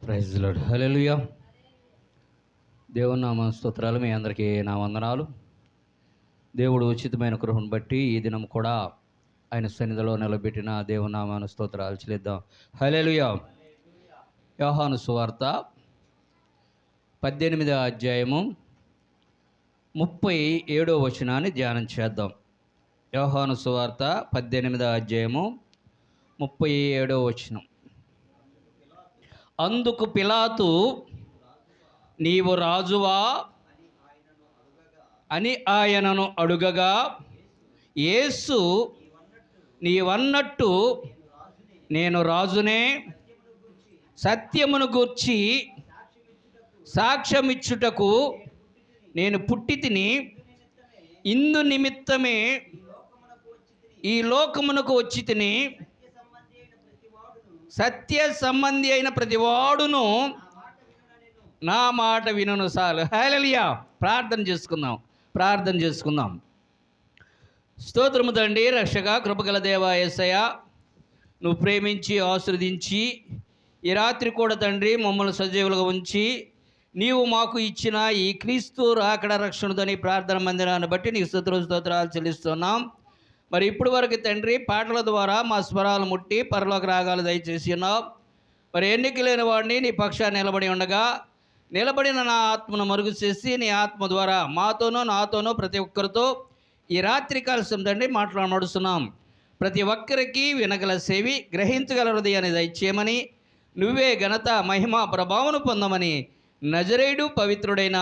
Praise lord. హల్లెలూయా. దేవుని నామ స్తోత్రాలు. మీ అందరికీ నా వందనాలు. దేవుడు ఉచితమైన కృపను బట్టి ఈ దినం కూడా ఆయన సన్నిధిలో నిలబెట్టిన దేవుని నామాను స్తోత్రాలు చెల్లిద్దాం. హల్లెలూయా. యోహాను సువార్త 18వ అధ్యాయము 37వ వచనాన్ని ధ్యానం చేద్దాం. యోహాను సువార్త 18వ అధ్యాయము 37వ వచనం. అందుకు పిలాతు, నీవు రాజువా అని ఆయనను అడుగగా, యేసు, నీవన్నట్టు నేను రాజునే, సత్యమును గూర్చి సాక్ష్యమిచ్చుటకు నేను పుట్టి తిని, ఇందు నిమిత్తమే ఈ లోకమునకు వచ్చి తిని, సత్య సంబంధి అయిన ప్రతివాడును నా మాట వినును. చాలు. హల్లెలూయా. ప్రార్థన చేసుకుందాం. స్తోత్రము తండ్రి, రక్షక, కృపగల దేవా యేసయ్య, నువ్వు ప్రేమించి ఆశీర్వదించి ఈ రాత్రి కూడా తండ్రి మమ్మల్ని సజీవులుగా ఉంచి నీవు మాకు ఇచ్చిన ఈ క్రీస్తు రాకడ రక్షణతోని ప్రార్థన మందిరాన్ని బట్టి నీకు స్తోత్రాలు చెల్లిస్తున్నాం. మరి ఇప్పుడు వరకు తండ్రి పాటల ద్వారా మా స్వరాలు ముట్టి పరలోక రాగాలు దయచేసి ఉన్నావు. మరి ఎన్నిక లేని వాడిని నీ పక్షాన్ని నిలబడి ఉండగా, నిలబడిన నా ఆత్మను మరుగు చేసి నీ ఆత్మ ద్వారా మాతోనూ నాతోనూ ప్రతి ఒక్కరితో ఈ రాత్రి కాలం తండ్రి మాట్లాడుతున్నాం. ప్రతి ఒక్కరికి వినగల సేవి, గ్రహించగల హృదయాన్ని దయచేయమని, నువ్వే ఘనత మహిమ ప్రభావమును పొందమని నజరేయుడు పవిత్రుడైన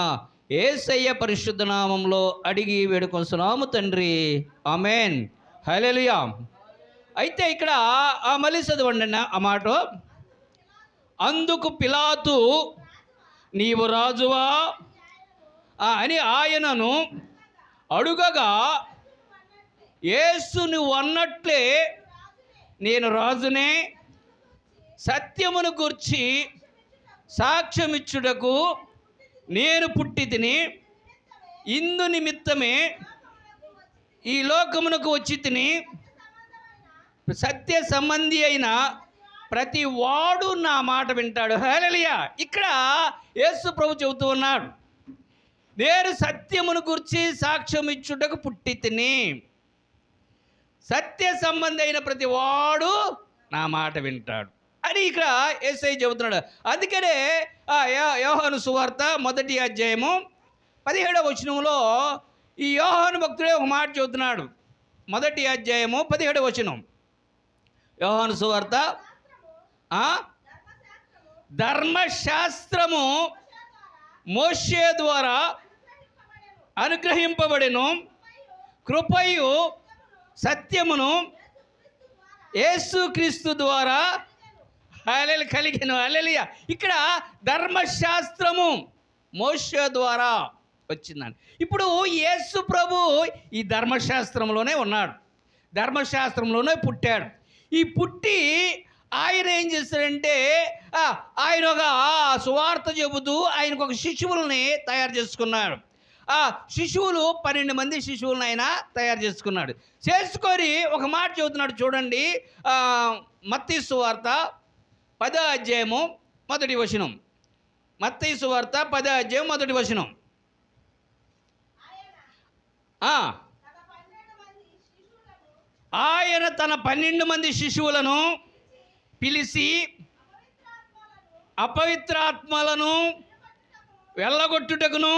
యేసయ్య పరిశుద్ధ నామంలో అడిగి వేడుకొంచున్నాము తండ్రి. ఆమేన్. హల్లెలూయా. అయితే ఇక్కడ మళ్ళీ చదవండి ఆ మాట. అందుకు పిలాతు, నీవు రాజువా అని ఆయనను అడుగగా, యేసు నువ్వు అన్నట్లే నేను రాజునే, సత్యమును గూర్చి సాక్ష్యమిచ్చుటకు నేను పుట్టి తిని, ఇందు నిమిత్తమే ఈ లోకమునకు వచ్చి తిని, సత్య సంబంధి అయిన ప్రతి వాడు నా మాట వింటాడు. హల్లెలూయా. ఇక్కడ యేసు ప్రభు చెబుతూ ఉన్నాడు, నేను సత్యమును గురించి సాక్ష్యం ఇచ్చుటకు పుట్టి తిని, సత్య సంబంధి అయిన ప్రతి వాడు నా మాట వింటాడు అని ఇక్కడ యేసయ్య చెబుతున్నాడు. అందుకనే యోహాను సువార్త 1వ అధ్యాయము 17వ వచనంలో ఈ యోహాను భక్తుడే ఒక మాట చెబుతున్నాడు. 1వ అధ్యాయము 17వ వచనం. యోహాను సువార్త, ధర్మశాస్త్రము మోషే ద్వారా అనుగ్రహింపబడెను, కృపయు సత్యమును యేసుక్రీస్తు ద్వారా కలిగెను. హల్లెలూయా. ఇక్కడ ధర్మశాస్త్రము మోషే ద్వారా వచ్చిందండి. ఇప్పుడు యేసు ప్రభు ఈ ధర్మశాస్త్రంలోనే ఉన్నాడు, ధర్మశాస్త్రంలోనే పుట్టాడు. ఈ పుట్టి ఆయన ఏం చేస్తాడంటే ఆయన ఒక సువార్త చెబుతూ ఆయనకు ఒక శిశువుల్ని తయారు చేసుకున్నాడు. ఆ శిశువులు 12 మంది శిశువులను ఆయన తయారు చేసుకొని ఒక మాట చెబుతున్నాడు. చూడండి, మత్తయి సువార్త 10వ అధ్యాయము 1వ వచనం. మత్తయి సువార్త 10వ అధ్యాయం 1వ వచనం. ఆయన తన 12 మంది శిశువులను పిలిచి అపవిత్రాత్మలను వెళ్ళగొట్టుటకును,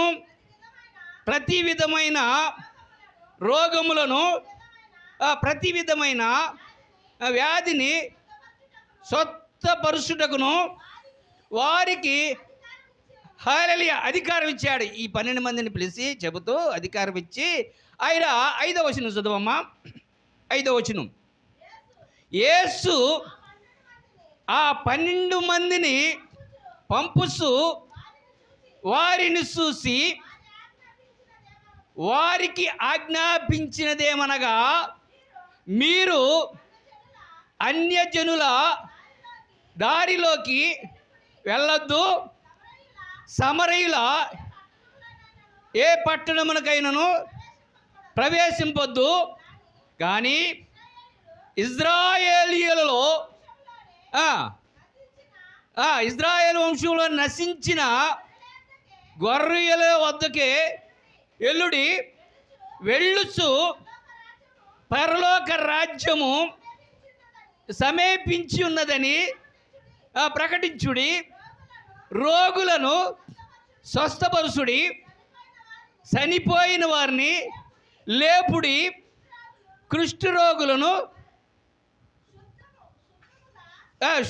ప్రతి విధమైన రోగములను, ప్రతి విధమైన వ్యాధిని స్వస్థపరుచుటకును వారికి హల్లెలూయా అధికారం ఇచ్చాడు. ఈ 12 మందిని పిలిచి చెబుతూ అధికారం ఇచ్చి ఆయన 5వ వచనం చదువమ్మా. 5వ వచనం. యేసు ఆ 12 మందిని పంపుచు వారిని చూసి వారికి ఆజ్ఞాపించినదేమనగా, మీరు అన్యజనుల దారిలోకి వెళ్ళొద్దు, సమరయుల ఏ పట్టణమునకైనను ప్రవేశింపొద్దు, కానీ ఇజ్రాయేలీయులలో ఇజ్రాయేల్ వంశంలో నశించిన గొర్రెల వద్దకే ఎల్లుడి వెళ్ళుచు పరలోక రాజ్యము సమీపించి ఉన్నదని ప్రకటించుడి, రోగులను స్వస్థపరుచుడి, చనిపోయిన వారిని లేపుడి, కుష్ఠరోగులను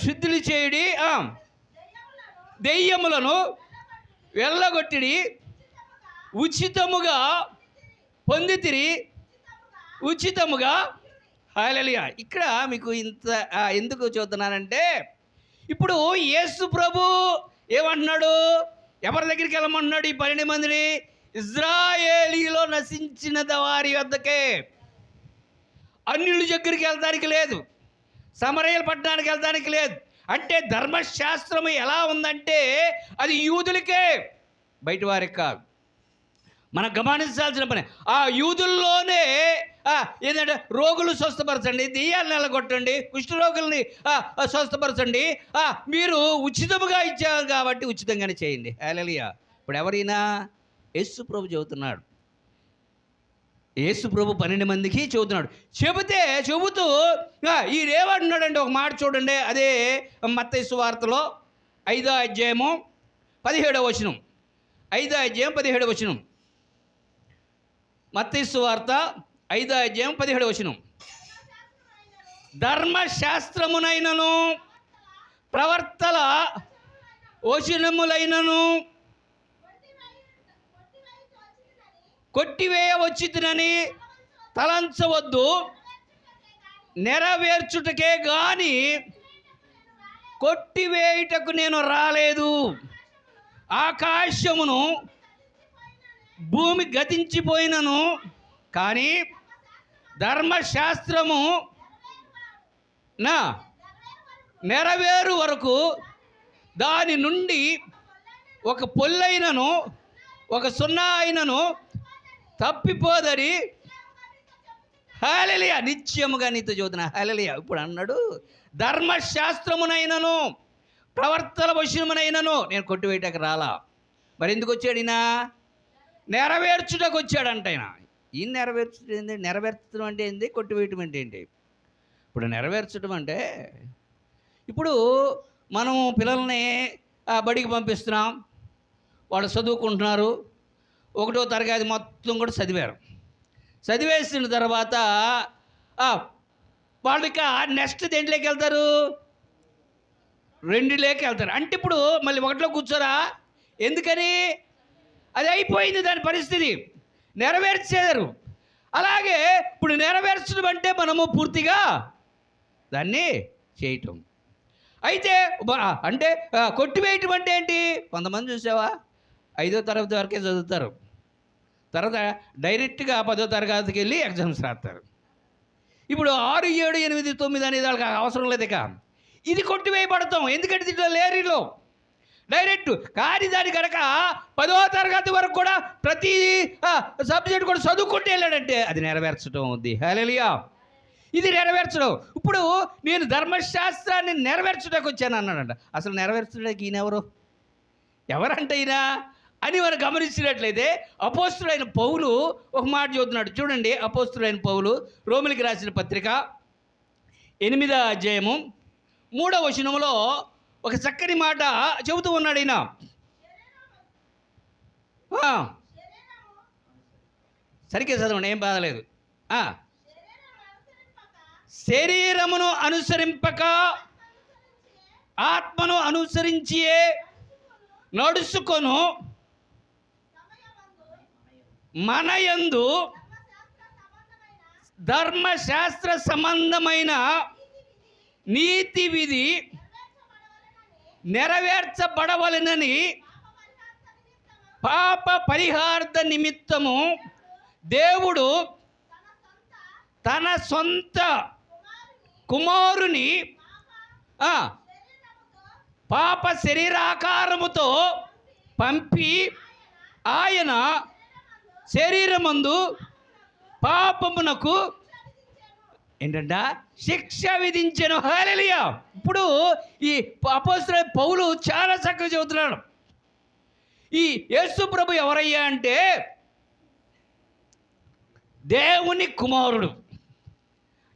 శుద్ధులు చేయుడి, దెయ్యములను వెళ్ళగొట్టిడి, ఉచితముగా పొందితిరి, ఉచితముగా. హల్లెలూయా. ఇక్కడ మీకు ఇంత ఎందుకు చూస్తున్నానంటే, ఇప్పుడు యేసు ప్రభు ఏమంటున్నాడు? ఎవరి దగ్గరికి వెళ్ళమంటున్నాడు? ఈ 12 మందిని ఇజ్రాయేలీలో నశించిన వారి వద్దకే. అన్యుల దగ్గరికి వెళ్తానికి లేదు, సమరయల పట్టణానికి వెళ్తానికి లేదు. అంటే ధర్మశాస్త్రం ఎలా ఉందంటే అది యూదులకే, బయట వారికి కాదు. మనం గమనించాల్సిన పని ఆ యూదుల్లోనే ఏంటంటే రోగులు స్వస్థపరచండి, దెయ్యాలను నెలగొట్టండి, కుష్ఠరోగుల్ని స్వస్థపరచండి, మీరు ఉచితముగా ఇచ్చారు కాబట్టి ఉచితంగానే చేయండి. హల్లెలూయా. ఇప్పుడు ఎవరైనా యేసు ప్రభు చెబుతున్నాడు, యేసు ప్రభు 12 మందికి చెబుతున్నాడు. చెబుతూ ఈడేమంటున్నాడంటే ఒక మాట చూడండి. అదే మత్తయి సువార్తలో 5వ అధ్యాయము 17వ వచనం. 5వ అధ్యాయం 17వ వచనం. మత్తయి సువార్త 5వ అధ్యాయం 17వ వచనం. ధర్మశాస్త్రమునైనను ప్రవర్తల వచనములైనను కొట్టివేయవచ్చునని తలంచవద్దు, నెరవేర్చుటకే గాని కొట్టివేయుటకు నేను రాలేదు. ఆకాశమును భూమి గతించిపోయినను కానీ ధర్మశాస్త్రము నెరవేరు వరకు దాని నుండి ఒక పొల్లైనను ఒక సున్నా అయినను తప్పిపోదని హల్లెలూయా నిత్యముగా నీతో చదువుతున్నా. హల్లెలూయా. ఇప్పుడు అన్నాడు ధర్మశాస్త్రమునైనను ప్రవర్తన వశమునైనను నేను కొట్టివేయటకు రాలా. మరి ఎందుకు వచ్చాడు ఈయన? నెరవేర్చుటకు వచ్చాడంట. ఈయన నెరవేర్చడం అంటే ఏంది? కొట్టివేయటం అంటే ఏంటి? ఇప్పుడు నెరవేర్చడం అంటే, ఇప్పుడు మనము పిల్లల్ని బడికి పంపిస్తున్నాం, వాళ్ళు చదువుకుంటున్నారు, 1వ తరగతి మొత్తం కూడా చదివేసిన తర్వాత వాళ్ళకి నెక్స్ట్ దేంట్లోకి వెళ్తారు? 2లోకి వెళ్తారు. అంటే ఇప్పుడు మళ్ళీ 1లో కూర్చోరా? ఎందుకని? అది అయిపోయింది దాని పరిస్థితి, నెరవేర్చారు. అలాగే ఇప్పుడు నెరవేర్చడం అంటే మనము పూర్తిగా దాన్ని చేయటం. అయితే అంటే కొట్టివేయటం అంటే ఏంటి? కొంతమంది చూసావా 5వ తరగతి వరకే చదువుతారు, తర్వాత డైరెక్ట్గా 10వ తరగతికి వెళ్ళి ఎగ్జామ్స్ రాస్తారు. ఇప్పుడు 6, 7, 8, 9 అనేది వాళ్ళకి అవసరం లేదు. ఇక ఇది కొట్టివేయబడతాం. ఎందుకంటే దీంట్లో లేరీలో డైరెక్ట్. కానీ దాని కనుక 10వ తరగతి వరకు కూడా ప్రతి సబ్జెక్ట్ కూడా చదువుకుంటూ వెళ్ళాడంటే అది నెరవేర్చడం ఉంది. హల్లెలూయా. ఇది నెరవేర్చడం. ఇప్పుడు నేను ధర్మశాస్త్రాన్ని నెరవేర్చడానికి వచ్చాను అన్నాడంట. అసలు నెరవేర్చడానికి ఈయన ఎవరంటే ఈయన అని మనం గమనించినట్లయితే అపోస్తులైన పౌలు ఒక మాట చెబుతున్నాడు. చూడండి, అపోస్తులైన పౌలు రోమిలికి రాసిన పత్రిక 8వ అధ్యాయము 3వ వచనంలో ఒక చక్కని మాట చెబుతూ ఉన్నాడు ఈయన. సరిగ్గా చదవండి, ఏం బాధలేదు. శరీరమును అనుసరింపక ఆత్మను అనుసరించియే నడుచుకొను మనయందు ధర్మశాస్త్ర సంబంధమైన నీతి విధి నెరవేర్చబడవలెనని పాప పరిహార్థ నిమిత్తము దేవుడు తన సొంత కుమారుని పాప శరీరాకారముతో పంపి ఆయన శరీరమందు పాపమునకు ఏంటంట శిక్ష విధించెను. హల్లెలూయా. ఇప్పుడు ఈ అపోస్తలుడైన పౌలు చాలా చక్కగా చెబుతున్నాడు. ఈ యేసు ప్రభు ఎవరయ్యా అంటే దేవుని కుమారుడు.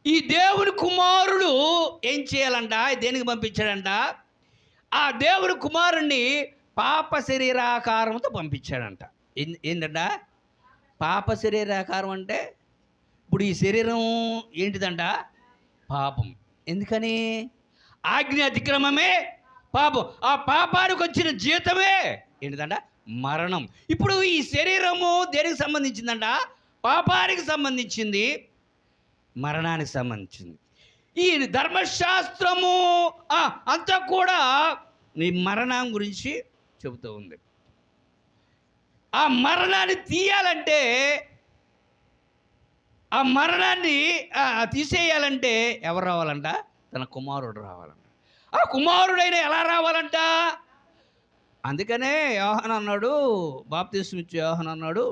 ఈ దేవుని కుమారుడు ఏం చేయాలంట? దేనికి పంపించాడంట? ఆ దేవుని కుమారుణ్ణి పాప శరీరాకారంతో పంపించాడంట. ఏంటంట పాప శరీరాకారం అంటే? ఇప్పుడు ఈ శరీరం ఏంటిదంట? పాపం. ఎందుకని? ఆజ్ఞ అతిక్రమమే పాపం. ఆ పాపానికి వచ్చిన జీతమే ఏంటిదంట? మరణం. ఇప్పుడు ఈ శరీరము దేనికి సంబంధించిందంట? పాపానికి సంబంధించింది, మరణానికి సంబంధించింది. ఈ ధర్మశాస్త్రము అంతా కూడా నీ మరణం గురించి చెబుతూ ఉంది. ఆ మరణాన్ని తీయాలంటే, ఆ మరణాన్ని తీసేయాలంటే ఎవరు రావాలంట? తన కుమారుడు రావాలంట. ఆ కుమారుడైన ఎలా రావాలంట? అందుకనే యోహాను అన్నాడు, బాప్తిసం ఇచ్చే యోహాను అన్నాడు,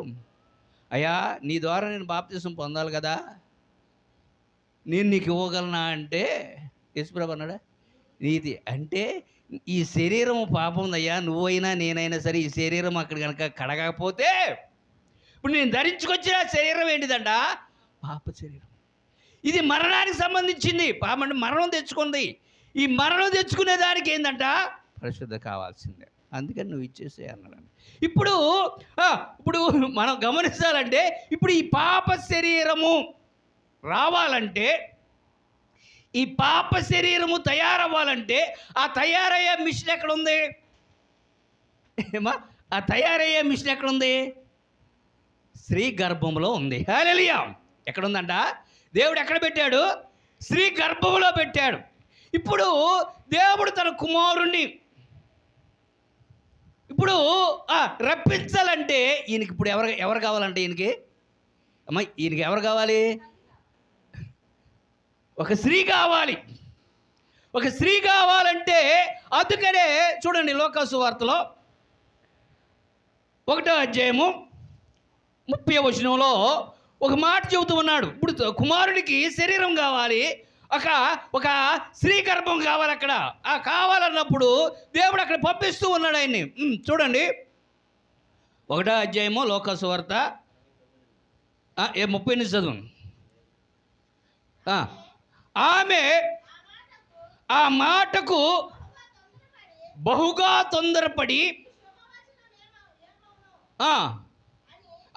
అయ్యా నీ ద్వారా నేను బాప్తిసం పొందాలి కదా, నేను నీకు ఇవ్వగలనా అంటే యేసుప్రభు అన్నాడా? నీతి అంటే ఈ శరీరం పాపం ఉందయ్యా, నువ్వైనా నేనైనా సరే ఈ శరీరం అక్కడ కనుక కడగకపోతే, ఇప్పుడు నేను ధరించుకొచ్చిన శరీరం ఏంటిదంట? పాప శరీరం. ఇది మరణానికి సంబంధించింది. పాపం అంటే మరణం తెచ్చుకుంది. ఈ మరణం తెచ్చుకునే దానికి ఏంటంట? పరిశుద్ధ కావాల్సిందే. అందుకని నువ్వు ఇచ్చేసే అన్నాడు. ఇప్పుడు మనం గమనించాలంటే, ఇప్పుడు ఈ పాప శరీరము రావాలంటే, ఈ పాప శరీరము తయారవ్వాలంటే ఆ తయారయ్యే మిషన్ ఎక్కడ ఉంది? ఏమా ఆ తయారయ్యే మిషన్ ఎక్కడ ఉంది? స్త్రీ గర్భంలో ఉంది. హల్లెలూయా. ఎక్కడ ఉందంట? దేవుడు ఎక్కడ పెట్టాడు? స్త్రీ గర్భంలో పెట్టాడు. ఇప్పుడు దేవుడు తన కుమారుణ్ణి ఇప్పుడు రప్పించాలంటే ఈయనకి ఇప్పుడు ఎవరు కావాలంటే ఈయనకి ఎవరు కావాలి? ఒక స్త్రీ కావాలి. ఒక స్త్రీ కావాలంటే అందుకనే చూడండి, లోకాసు వార్తలో 1వ అధ్యాయము 30వ వచనంలో ఒక మాట చెబుతూ ఉన్నాడు. ఇప్పుడు కుమారుడికి శరీరం కావాలి, ఒక స్త్రీ గర్భం కావాలి. అక్కడ కావాలన్నప్పుడు దేవుడు అక్కడ పంపిస్తూ ఉన్నాడు ఆయన్ని. చూడండి 1వ అధ్యాయము లోకాసు వార్త 30 చదువు. ఆమె ఆ మాటకు బహుగా తొందరపడి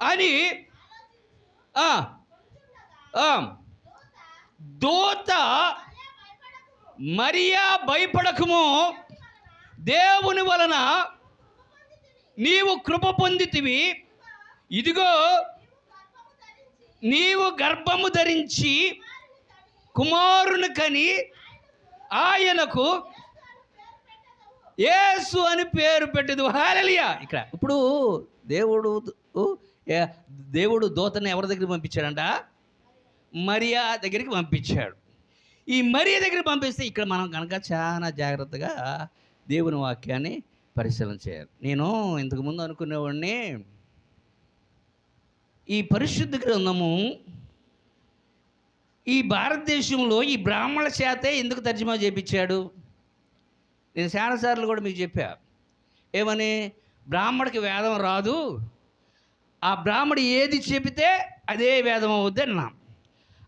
అని దూత మరియా భయపడకుము, దేవుని వలన నీవు కృప పొందితివి, ఇదిగో నీవు గర్భము ధరించి కుమారుని కని ఆయనకు యేసు అని పేరు పెట్టదు. హల్లెలూయా. ఇక్కడ ఇప్పుడు దేవుడు దూతని ఎవరి దగ్గరికి పంపించాడంట? మరియా దగ్గరికి పంపించాడు. ఈ మరియా దగ్గరికి పంపిస్తే ఇక్కడ మనం కనుక చాలా జాగ్రత్తగా దేవుని వాక్యాన్ని పరిశీలన చేయాలి. నేను ఇంతకుముందు అనుకునేవాడిని, ఈ పరిశుద్ధ గ్రంథము ఈ భారతదేశంలో ఈ బ్రాహ్మణుల చేతే ఎందుకు తర్జుమా చేయించాడు? నేను చాలాసార్లు కూడా మీకు చెప్పా. ఏమని? బ్రాహ్మడికి వేదం రాదు, ఆ బ్రాహ్మడు ఏది చెబితే అదే వేదం అవుద్ది అన్నా.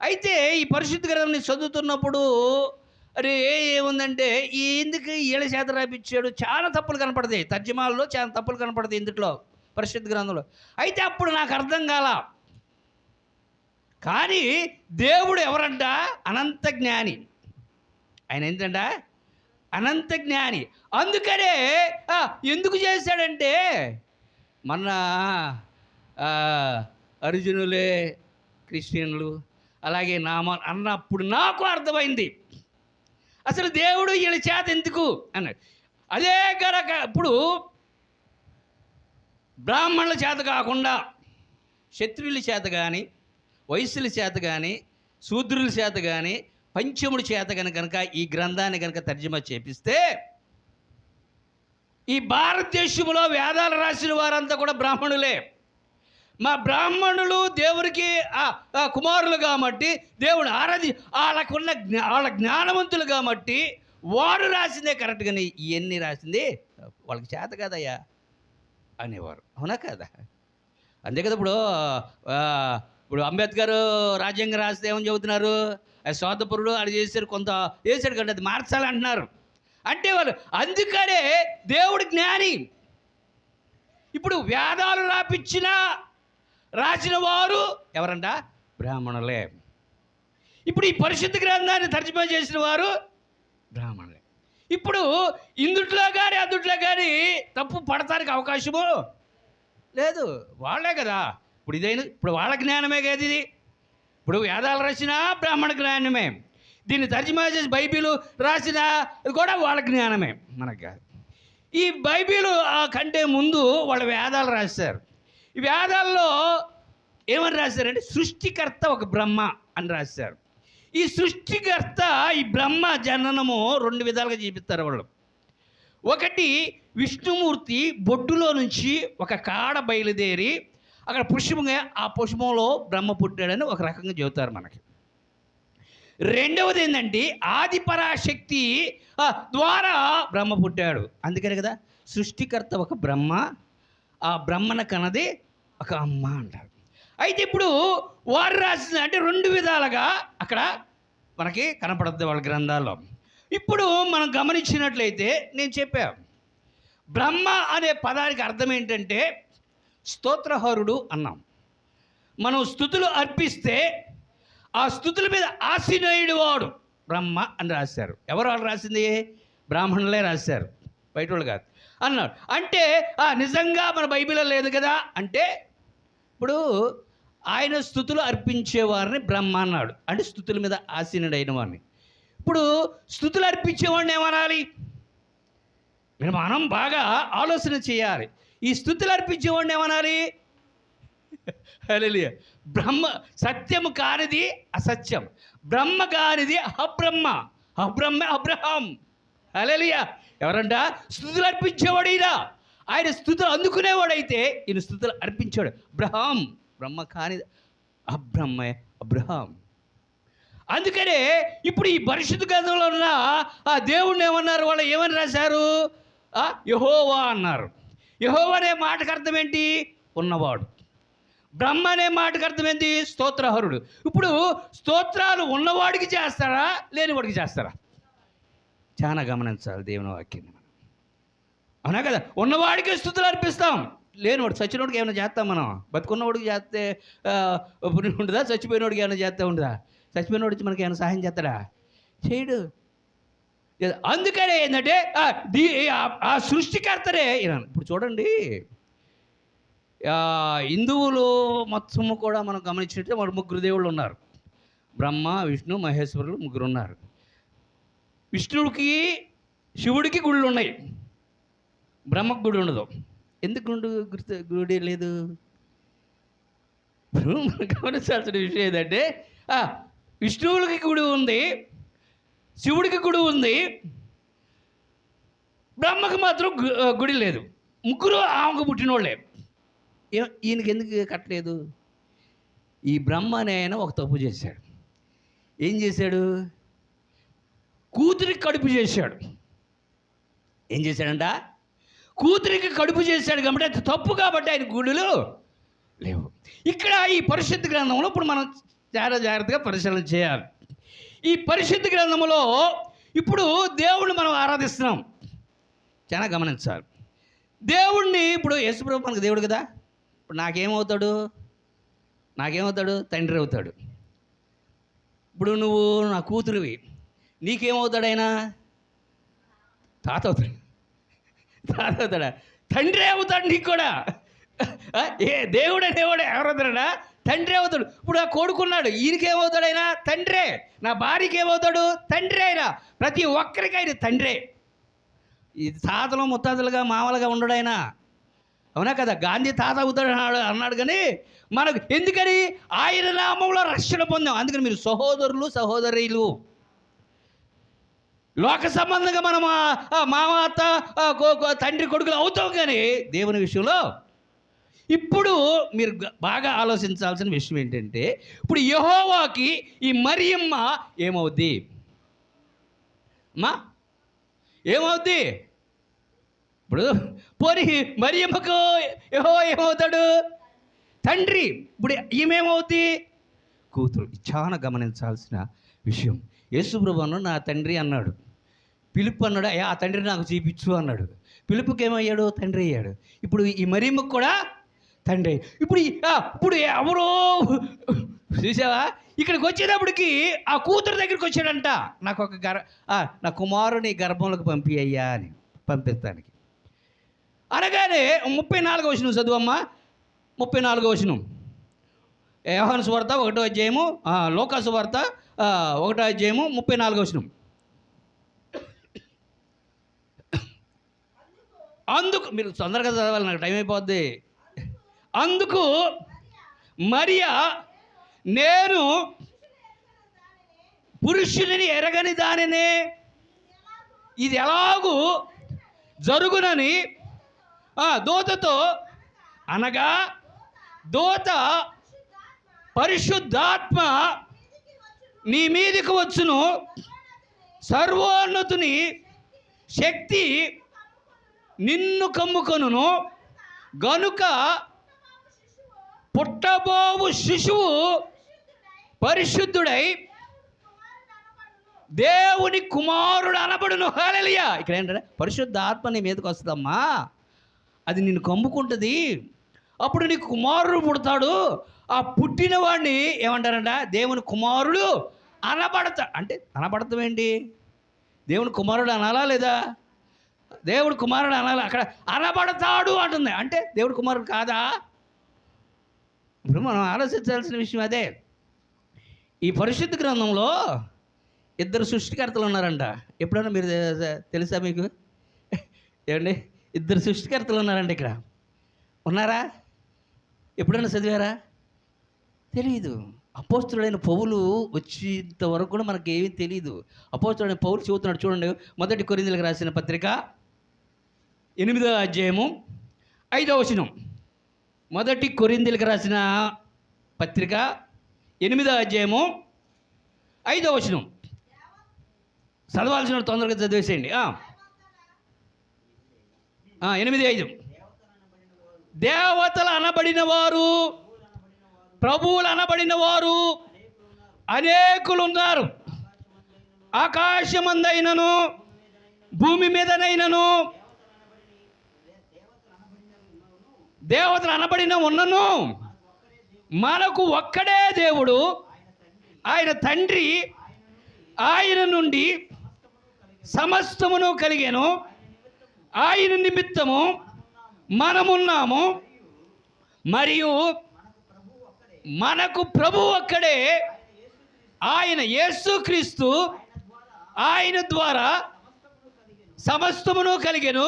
అయితే ఈ పరిశుద్ధ గ్రంథాన్ని చదువుతున్నప్పుడు ఏముందంటే ఎందుకు వీళ్ళ చేత రాపించాడు? చాలా తప్పులు కనపడతాయి, తర్జుమాల్లో చాలా తప్పులు కనపడతాయి ఇందులో, పరిశుద్ధ గ్రంథంలో. అయితే అప్పుడు నాకు అర్థం కాల. కానీ దేవుడు ఎవరంట? అనంత జ్ఞాని. ఆయన ఏంటంట? అనంత జ్ఞాని. అందుకనే ఎందుకు చేశాడంటే, మన అర్జునులే క్రిస్టియన్లు అలాగే అన్నప్పుడు నాకు అర్థమైంది అసలు దేవుడు వీళ్ళ చేత ఎందుకు అన్నాడు. అదే కనుక ఇప్పుడు బ్రాహ్మణుల చేత కాకుండా క్షత్రియుల చేత కానీ, వైశ్యుల చేత కానీ, శూద్రుల చేత కానీ, పంచముడి చేత కనుక ఈ గ్రంథాన్ని కనుక తర్జుమా చేపిస్తే, ఈ భారతదేశంలో వేదాలు రాసిన వారంతా కూడా బ్రాహ్మణులే. మా బ్రాహ్మణులు దేవునికి కుమారులు కాబట్టి దేవుడు వాళ్ళ జ్ఞానవంతులు కాబట్టి వారు రాసిందే కరెక్ట్, కానీ ఇవన్నీ రాసింది వాళ్ళకి చేత కదయ్యా అనేవారు. అవునా కదా? అంతే కదా. ఇప్పుడు అంబేద్కర్ రాజ్యాంగం రాస్తే ఏమని చెబుతున్నారు? స్వాతంత్రుడు అది చేశారు, కొంత చేశాడు కంటే అది మార్చాలంటున్నారు. అంటే వాళ్ళు అందుకనే దేవుడు జ్ఞాని. ఇప్పుడు వేదాలు రాసిన వారు ఎవరంట? బ్రాహ్మణులే. ఇప్పుడు ఈ పరిశుద్ధ గ్రంథాన్ని తర్జుమా చేసిన వారు బ్రాహ్మణులే. ఇప్పుడు ఇందుట్లో కానీ అందుట్లో కానీ తప్పు పడటానికి అవకాశము లేదు, వాళ్ళే కదా. ఇప్పుడు వాళ్ళ జ్ఞానమే కదా ఇది. ఇప్పుడు వేదాలు రాసిన బ్రాహ్మణ జ్ఞానమే, దీన్ని తర్జుమా చేసి బైబిల్ రాసిన అది కూడా వాళ్ళ జ్ఞానమే, మనకు కాదు. ఈ బైబిల్ కంటే ముందు వాళ్ళు వేదాలు రాశారు. ఈ వేదాల్లో ఏమని రాశారంటే సృష్టికర్త ఒక బ్రహ్మ అని రాశారు. ఈ సృష్టికర్త ఈ బ్రహ్మ జననము 2 విధాలుగా చూపిస్తారు వాళ్ళు. ఒకటి, విష్ణుమూర్తి బొడ్డులో నుంచి ఒక కాడ బయలుదేరి అక్కడ పుష్పంగా ఆ పుష్పంలో బ్రహ్మ పుట్టాడని ఒక రకంగా చెబుతారు మనకి. రెండవది ఏంటంటే ఆదిపరాశక్తి ద్వారా బ్రహ్మ పుట్టాడు. అందుకనే కదా సృష్టికర్త ఒక బ్రహ్మ, ఆ బ్రహ్మన కన్నది ఒక అమ్మ అంటారు. అయితే ఇప్పుడు వారు రాసిన అంటే 2 విధాలుగా అక్కడ మనకి కనపడుతుంది వాళ్ళ గ్రంథాల్లో. ఇప్పుడు మనం గమనించినట్లయితే నేను చెప్పాను, బ్రహ్మ అనే పదానికి అర్థం ఏంటంటే స్తోత్రహరుడు అన్నాం. మనం స్తుతులు అర్పిస్తే ఆ స్తుతుల మీద ఆసీనుడు వాడు బ్రహ్మ అని రాశారు. ఎవరు వాళ్ళు రాసింది? బ్రాహ్మణులే రాశారు, బయట వాళ్ళు కాదు అన్నాడు. అంటే నిజంగా మన బైబిల్లో లేదు కదా అంటే ఇప్పుడు ఆయన స్తుతులు అర్పించేవారిని బ్రహ్మ అన్నాడు, అంటే స్తుతుల మీద ఆసీనుడైన వాడిని. ఇప్పుడు స్తుతులు అర్పించేవాడిని ఏమనాలి? మనం బాగా ఆలోచన చేయాలి. ఈ స్తుతులు అర్పించేవాడిని ఏమనాలి? హల్లెలూయా. బ్రహ్మ సత్యము కానిది అసత్యం, బ్రహ్మ కానిది అబ్రహ్మ, అబ్రహ్మ అబ్రహాం. హల్లెలూయా. ఎవరంట? స్తుతులు అర్పించేవాడు ఈయన. ఆయన స్తుతులు అందుకునేవాడైతే ఈయన స్తుతులు అర్పించాడు. అబ్రహాం బ్రహ్మ కానిది అబ్రహ్మ అబ్రహాం. అందుకనే ఇప్పుడు ఈ పరిశుద్ధ గ్రంథంలో ఉన్న ఆ దేవుణ్ణి ఏమన్నారు? వాళ్ళు ఏమని రాశారు? యెహోవా అన్నారు. యెహోవా అనే మాటకు అర్థం ఏంటి? ఉన్నవాడు. బ్రహ్మ అనే మాటకు అర్థం ఏంటి? స్తోత్రహరుడు. ఇప్పుడు స్తోత్రాలు ఉన్నవాడికి చేస్తారా, లేనివాడికి చేస్తారా? చాలా గమనించాలి దేవుని వాక్యాన్ని. అవునా కదా? ఉన్నవాడికి స్తుతులు అర్పిస్తాం, లేనివాడు చచ్చినోడికి ఏమైనా చేస్తాం మనం? బతుకున్నవాడికి చేస్తే ఉంటుందా? చచ్చిపోయినోడికి ఏమైనా చేస్తే ఉంటుందా? చచ్చిపోయినోడికి మనకి ఏమైనా సహాయం చేస్తాడా? చేయడు. అందుకనే ఏంటంటే ఆ సృష్టికర్తనే. ఇప్పుడు చూడండి, హిందువులు మొత్తము కూడా మనం గమనించినట్టే వాడు 3 దేవుళ్ళు ఉన్నారు. బ్రహ్మ విష్ణు మహేశ్వరులు 3 ఉన్నారు. విష్ణుడికి శివుడికి గుళ్ళు ఉన్నాయి, బ్రహ్మకు గుడి ఉండదు. ఎందుకు గుడి లేదు? మనం గమనించాల్సిన విషయం ఏంటంటే విష్ణువులకి గుడి ఉంది, శివుడికి గుడి ఉంది, బ్రహ్మకు మాత్రం గుడి లేదు. 3 ఆమెకు పుట్టినోళ్ళే. ఈయనకి ఎందుకు కట్టలేదు? ఈ బ్రహ్మ అనే ఆయన ఒక తప్పు చేశాడు. ఏం చేశాడు? కూతురికి కడుపు చేశాడు. ఏం చేశాడంట? కూతురికి కడుపు చేశాడు కాబట్టి అది తప్పు, కాబట్టి ఆయన గుడులు లేవు. ఇక్కడ ఈ పరిశుద్ధ గ్రంథంలో ఇప్పుడు మనం చాలా జాగ్రత్తగా పరిశీలన చేయాలి. ఈ పరిశుద్ధ గ్రంథంలో ఇప్పుడు దేవుణ్ణి మనం ఆరాధిస్తున్నాం, చాలా గమనించాలి. దేవుణ్ణి ఇప్పుడు యేసుప్రభు మనకు దేవుడు కదా. ఇప్పుడు నాకేమవుతాడు? తండ్రి అవుతాడు. ఇప్పుడు నువ్వు నా కూతురువి, నీకేమవుతాడు ఆయన? తాత అవుతాడా? తండ్రి అవుతాడు నీకు కూడా. దేవుడే ఎవరవుతాడా? తండ్రి అవుతాడు. ఇప్పుడు ఆ కొడుకున్నాడు, ఈయనకేమవుతాడు? ఆయన తండ్రే. నా భార్యకి ఏమవుతాడు? తండ్రి. అయినా ప్రతి ఒక్కరికి ఆయన తండ్రే. ఇది తాతలు ముత్తాతలుగా మామలుగా ఉండడు ఆయన. అవునా కదా? గాంధీ తాత అవుతాడు అన్నాడు కానీ మనకు ఎందుకని? ఆయన నామంలో రక్షణ పొందాం. అందుకని మీరు సహోదరులు సహోదరీలు. లోక సంబంధంగా మనం మామ అత్త తండ్రి కొడుకులు అవుతాం, కానీ దేవుని విషయంలో ఇప్పుడు మీరు బాగా ఆలోచించాల్సిన విషయం ఏంటంటే, ఇప్పుడు యెహోవాకి ఈ మరియమ్మ ఏమవుద్ది అమ్మా? ఏమవుద్ది? ఇప్పుడు పోనీ మరియమ్మకు యెహోవా ఏమవుతాడు? తండ్రి. ఇప్పుడు ఈమెమవుద్ది? కూతురు. చాలా గమనించాల్సిన విషయం. యేసుప్రభు అన్నాడు, నా తండ్రి అన్నాడు. పిలుపు అన్నాడు, ఆ తండ్రి నాకు చూపించు అన్నాడు. పిలుపుకి ఏమయ్యాడు? తండ్రి అయ్యాడు. ఇప్పుడు ఈ మరియమ్మకు కూడా తండ్రి. ఇప్పుడు ఎవరో చూసావా, ఇక్కడికి వచ్చేటప్పటికి ఆ కూతురు దగ్గరికి వచ్చాడంట. నాకు ఒక నా కుమారుని గర్భంలోకి పంపి అయ్యా అని, పంపిస్తానికి. అనగానే 34వ వచనం చదువమ్మా. 34వ వచనం, యోహాను సువార్త 1వ అధ్యాయము, లూకా సువార్త 1వ అధ్యాయము 34వ వచనం. అందుకు మీరు తొందరగా చదవాలి, నాకు టైం అయిపోద్ది. అందుకు మరియా, నేను పురుషుని ఎరగని దానినే ఇది ఎలాగూ జరుగునని దూతతో అనగా, దూత పరిశుద్ధాత్మ నీ మీదికి వచ్చును, సర్వోన్నతుని శక్తి నిన్ను కమ్ముకొనును, గనుక పుట్టబోవు శిశువు పరిశుద్ధుడై దేవుని కుమారుడు అనబడును. హల్లెలూయా. ఇక్కడ ఏంటంటే పరిశుద్ధాత్మ నీ మీదకి వస్తుందమ్మా, అది నిన్ను కమ్ముకుంటుంది. అప్పుడు నీకు కుమారుడు పుడతాడు. ఆ పుట్టిన వాడిని ఏమంటారంట? దేవుని కుమారుడు అంటే అనబడతాం ఏంటి? దేవుని కుమారుడు అనాలా లేదా? దేవుడు కుమారుడు అనాలి. అక్కడ అనబడతాడు అంటుంది. అంటే దేవుడు కుమారుడు కాదా? ఇప్పుడు మనం ఆలోచించాల్సిన విషయం అదే. ఈ పరిశుద్ధ గ్రంథంలో 2 సృష్టికర్తలు ఉన్నారంట. ఎప్పుడైనా మీరు తెలుసా మీకు? ఏమండి, 2 సృష్టికర్తలు ఉన్నారంట. ఇక్కడ ఉన్నారా? ఎప్పుడైనా చదివారా? తెలియదు. అపోస్తుడైన పౌలు వచ్చేంత వరకు కూడా మనకి ఏమీ తెలియదు. అపోస్తుడైన పౌలు చెబుతున్నాడు చూడండి. 1 కొరింథీయులకు రాసిన పత్రిక 8వ అధ్యాయము 5వ వచనం. 1 కొరింథీయులకు రాసిన పత్రిక 8వ అధ్యాయము 5వ వచనం. చదవాల్సిన తొందరగా చదివేసేయండి. 8:5. దేవతలు అనబడిన వారు, ప్రభువులు అనబడిన వారు అనేకులున్నారు. ఆకాశమందైనను భూమి మీదనైనను దేవతలు అనబడిన ఉన్నను మనకు ఒక్కడే దేవుడు, ఆయన తండ్రి. ఆయన నుండి సమస్తమును కలిగెను, ఆయన నిమిత్తము మనమున్నాము, మరియు మనకు ప్రభు ఒక్కడే, ఆయన యేసుక్రీస్తు. ఆయన ద్వారా సమస్తమును కలిగెను,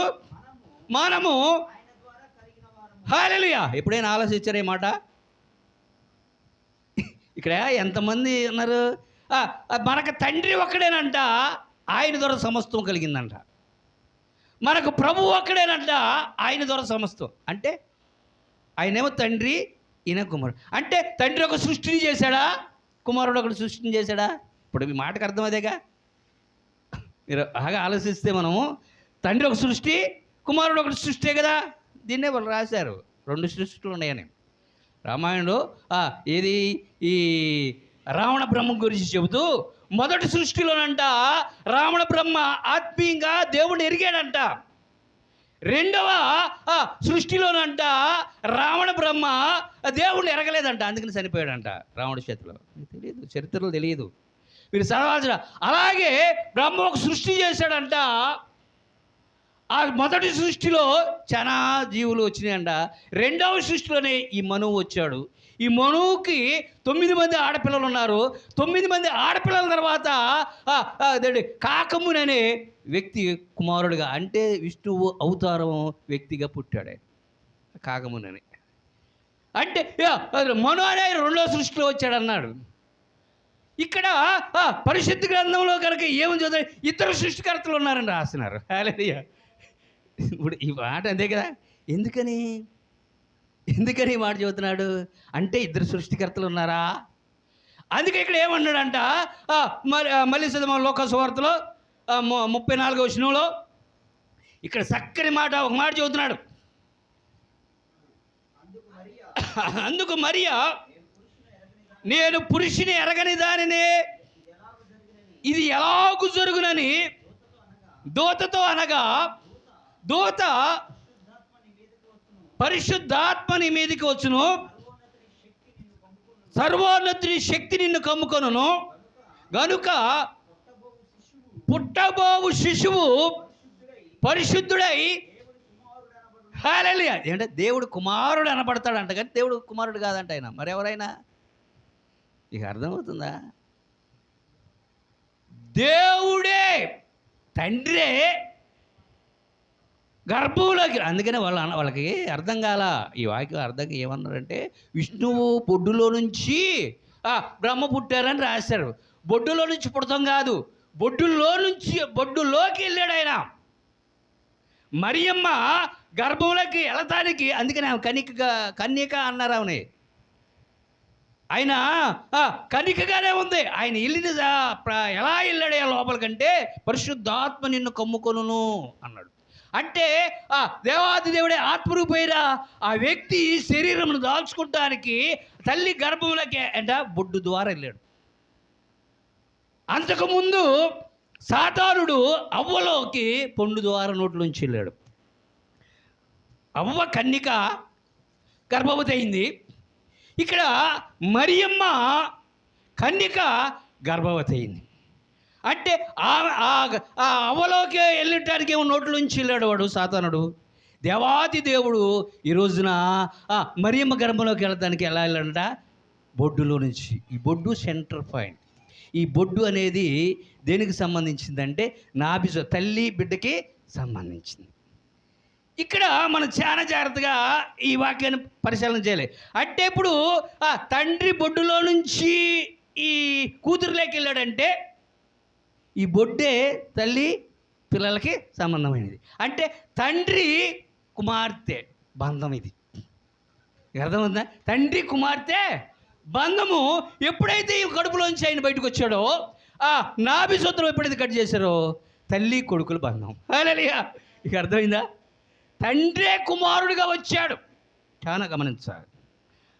మనము. హల్లెలూయా. ఎప్పుడైనా ఆలోచించారే మాట? ఇక్కడ ఎంతమంది ఉన్నారు? మనకు తండ్రి ఒక్కడేనంట, ఆయన ద్వారా సమస్తం కలిగిందంట. మనకు ప్రభు ఒక్కడేనంట, ఆయన ద్వారా సమస్తం. అంటే ఆయనేమో తండ్రి, ఈయన కుమారుడు. అంటే తండ్రి ఒక సృష్టిని చేశాడా, కుమారుడు ఒకటి సృష్టిని చేశాడా? ఇప్పుడు మీ మాటకు అర్థం అదేగా. మీరు బాగా ఆలోచిస్తే మనము తండ్రి ఒక సృష్టి, కుమారుడు ఒకటి సృష్టి కదా. దీన్నే వాళ్ళు రాశారు, 2 సృష్టిలు ఉన్నాయని. రామాయణంలో ఏది ఈ రావణ బ్రహ్మ గురించి చెబుతూ, మొదటి సృష్టిలోనంట రావణ బ్రహ్మ ఆత్మీయంగా దేవుడిని ఎరిగాడంట. రెండవ సృష్టిలోనంట రావణ బ్రహ్మ దేవుడిని ఎరగలేదంట, అందుకని చనిపోయాడంట రావణ చేతిలో. తెలియదు, చరిత్రలో తెలియదు, మీరు చదవాల్సిన. అలాగే బ్రహ్మ ఒక సృష్టి చేశాడంట. ఆ మొదటి సృష్టిలో చాలా జీవులు వచ్చినాయంట. రెండవ సృష్టిలోనే ఈ మనువు వచ్చాడు. ఈ మనువుకి 9 మంది ఆడపిల్లలు ఉన్నారు. 9 మంది ఆడపిల్లల తర్వాత కాకముని అనే వ్యక్తి కుమారుడుగా, అంటే విష్ణువు అవతారం వ్యక్తిగా పుట్టాడు కాకముని అని. అంటే మను అనే 2వ సృష్టిలో వచ్చాడన్నాడు. ఇక్కడ పరిశుద్ధ గ్రంథంలో కనుక ఏమని చదివి 2 సృష్టికర్తలు ఉన్నారని రాస్తున్నారు. హల్లెలూయా. ఇప్పుడు ఈ మాట అంతే కదా. ఎందుకని ఎందుకని ఈ మాట చెబుతున్నాడు అంటే ఇద్దరు సృష్టికర్తలు ఉన్నారా? అందుకే ఇక్కడ ఏమన్నాడంట, మళ్ళీ చదవం లోకసువార్తలో 34వ వచనంలో ఇక్కడ చక్కని మాట, ఒక మాట చెబుతున్నాడు. అందుకు మరియా, నేను పురుషుని ఎరగని దానిని ఇది ఎలాగు జరుగునని దూతతో అనగా, దూత పరిశుద్ధాత్మని మీదకి వచ్చును, సర్వోన్నతుని శక్తి నిన్ను కమ్ముకొనును, గనుక పుట్టబోవు శిశువు పరిశుద్ధుడై, హల్లెలూయా, అంటే దేవుడు కుమారుడు అనబడతాడంట, కానీ దేవుడు కుమారుడు కాదంట ఆయన, మరెవరైనా. ఇక అర్థమవుతుందా? దేవుడే తండ్రే గర్భంలోకి, అందుకనే వాళ్ళకి అర్థం కాల ఈ వాక్యం. అర్థం ఏమన్నారంటే, విష్ణువు బొడ్డులో నుంచి బ్రహ్మ పుట్టారని రాశారు. బొడ్డులో నుంచి పుడతాం కాదు, బొడ్డులోకి వెళ్ళాడు ఆయన. మరియమ్మ గర్భంలోకి వెళ్ళటానికి, అందుకని ఆమె కన్యక అన్నారు. ఆమెని ఆయన కన్యకగానే ఉంది. ఆయన వెళ్ళిన ఎలా వెళ్ళాడు లోపలికంటే, పరిశుద్ధాత్మ నిన్ను కమ్ముకొనును అన్నాడు. అంటే దేవాది దేవుడే ఆత్మరూపైన ఆ వ్యక్తి శరీరమును దాల్చుకోవడానికి తల్లి గర్భంలోకి బొడ్డు ద్వారా వెళ్ళాడు. అంతకుముందు సాతానుడు అవ్వలోకి పొండు ద్వారా నోట్లోంచి వెళ్ళాడు. అవ్వ కన్యక గర్భవతి అయింది. ఇక్కడ మరియమ్మ కన్యక గర్భవతి అయింది. అంటే అవ్వలోకి వెళ్ళటానికి ఏమో నోట్లోంచి వెళ్ళాడు వాడు సాతానుడు. దేవాది దేవుడు ఈ రోజున మరియమ్మ గర్భంలోకి వెళ్ళడానికి ఎలా వెళ్ళాడంట? బొడ్డులో నుంచి. ఈ బొడ్డు సెంటర్ పాయింట్. ఈ బొడ్డు అనేది దేనికి సంబంధించిందంటే తల్లి బిడ్డకి సంబంధించింది. ఇక్కడ మనం చాలా జాగ్రత్తగా ఈ వాక్యాన్ని పరిశీలన చేయాలి. అంటే ఇప్పుడు తండ్రి బొడ్డులో నుంచి ఈ కూతురులోకి వెళ్ళాడంటే, ఈ బొడ్డే తల్లి పిల్లలకి సంబంధమైనది. అంటే తండ్రి కుమార్తె బంధం ఇది. అర్థమవుతుందా? తండ్రి కుమార్తె బంధము ఎప్పుడైతే ఈ కడుపులోంచి ఆయన బయటకు వచ్చాడో, నాభి సూత్రం ఎప్పుడైతే కట్ చేశారో, తల్లి కొడుకుల బంధం. హల్లెలూయా! ఇక అర్థమైందా? తండ్రే కుమారుడిగా వచ్చాడు. చాలా గమనించాలి.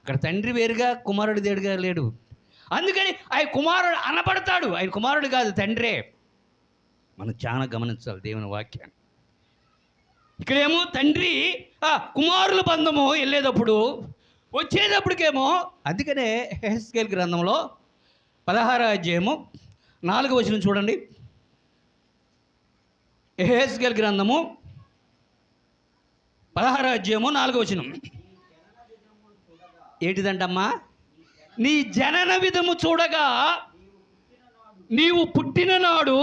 అక్కడ తండ్రి వేరుగా కుమారుడు వేరుగా లేడు. అందుకని ఆయన కుమారుడు అనబడతాడు. ఆయన కుమారుడు కాదు, తండ్రే. మనం చాలా గమనించాలి దేవుని వాక్యాన్ని. ఇక్కడేమో తండ్రి కుమారుల బంధము వెళ్ళేటప్పుడు, వచ్చేటప్పటికేమో, అందుకనే యెహెజ్కేలు గ్రంథంలో 16వ అధ్యాయము 4వ వచనం చూడండి. యెహెజ్కేలు గ్రంథము 16వ అధ్యాయము 4వ వచనం ఏంటిదంటమ్మా? నీ జనన విధము చూడగా, నీవు పుట్టిన నాడు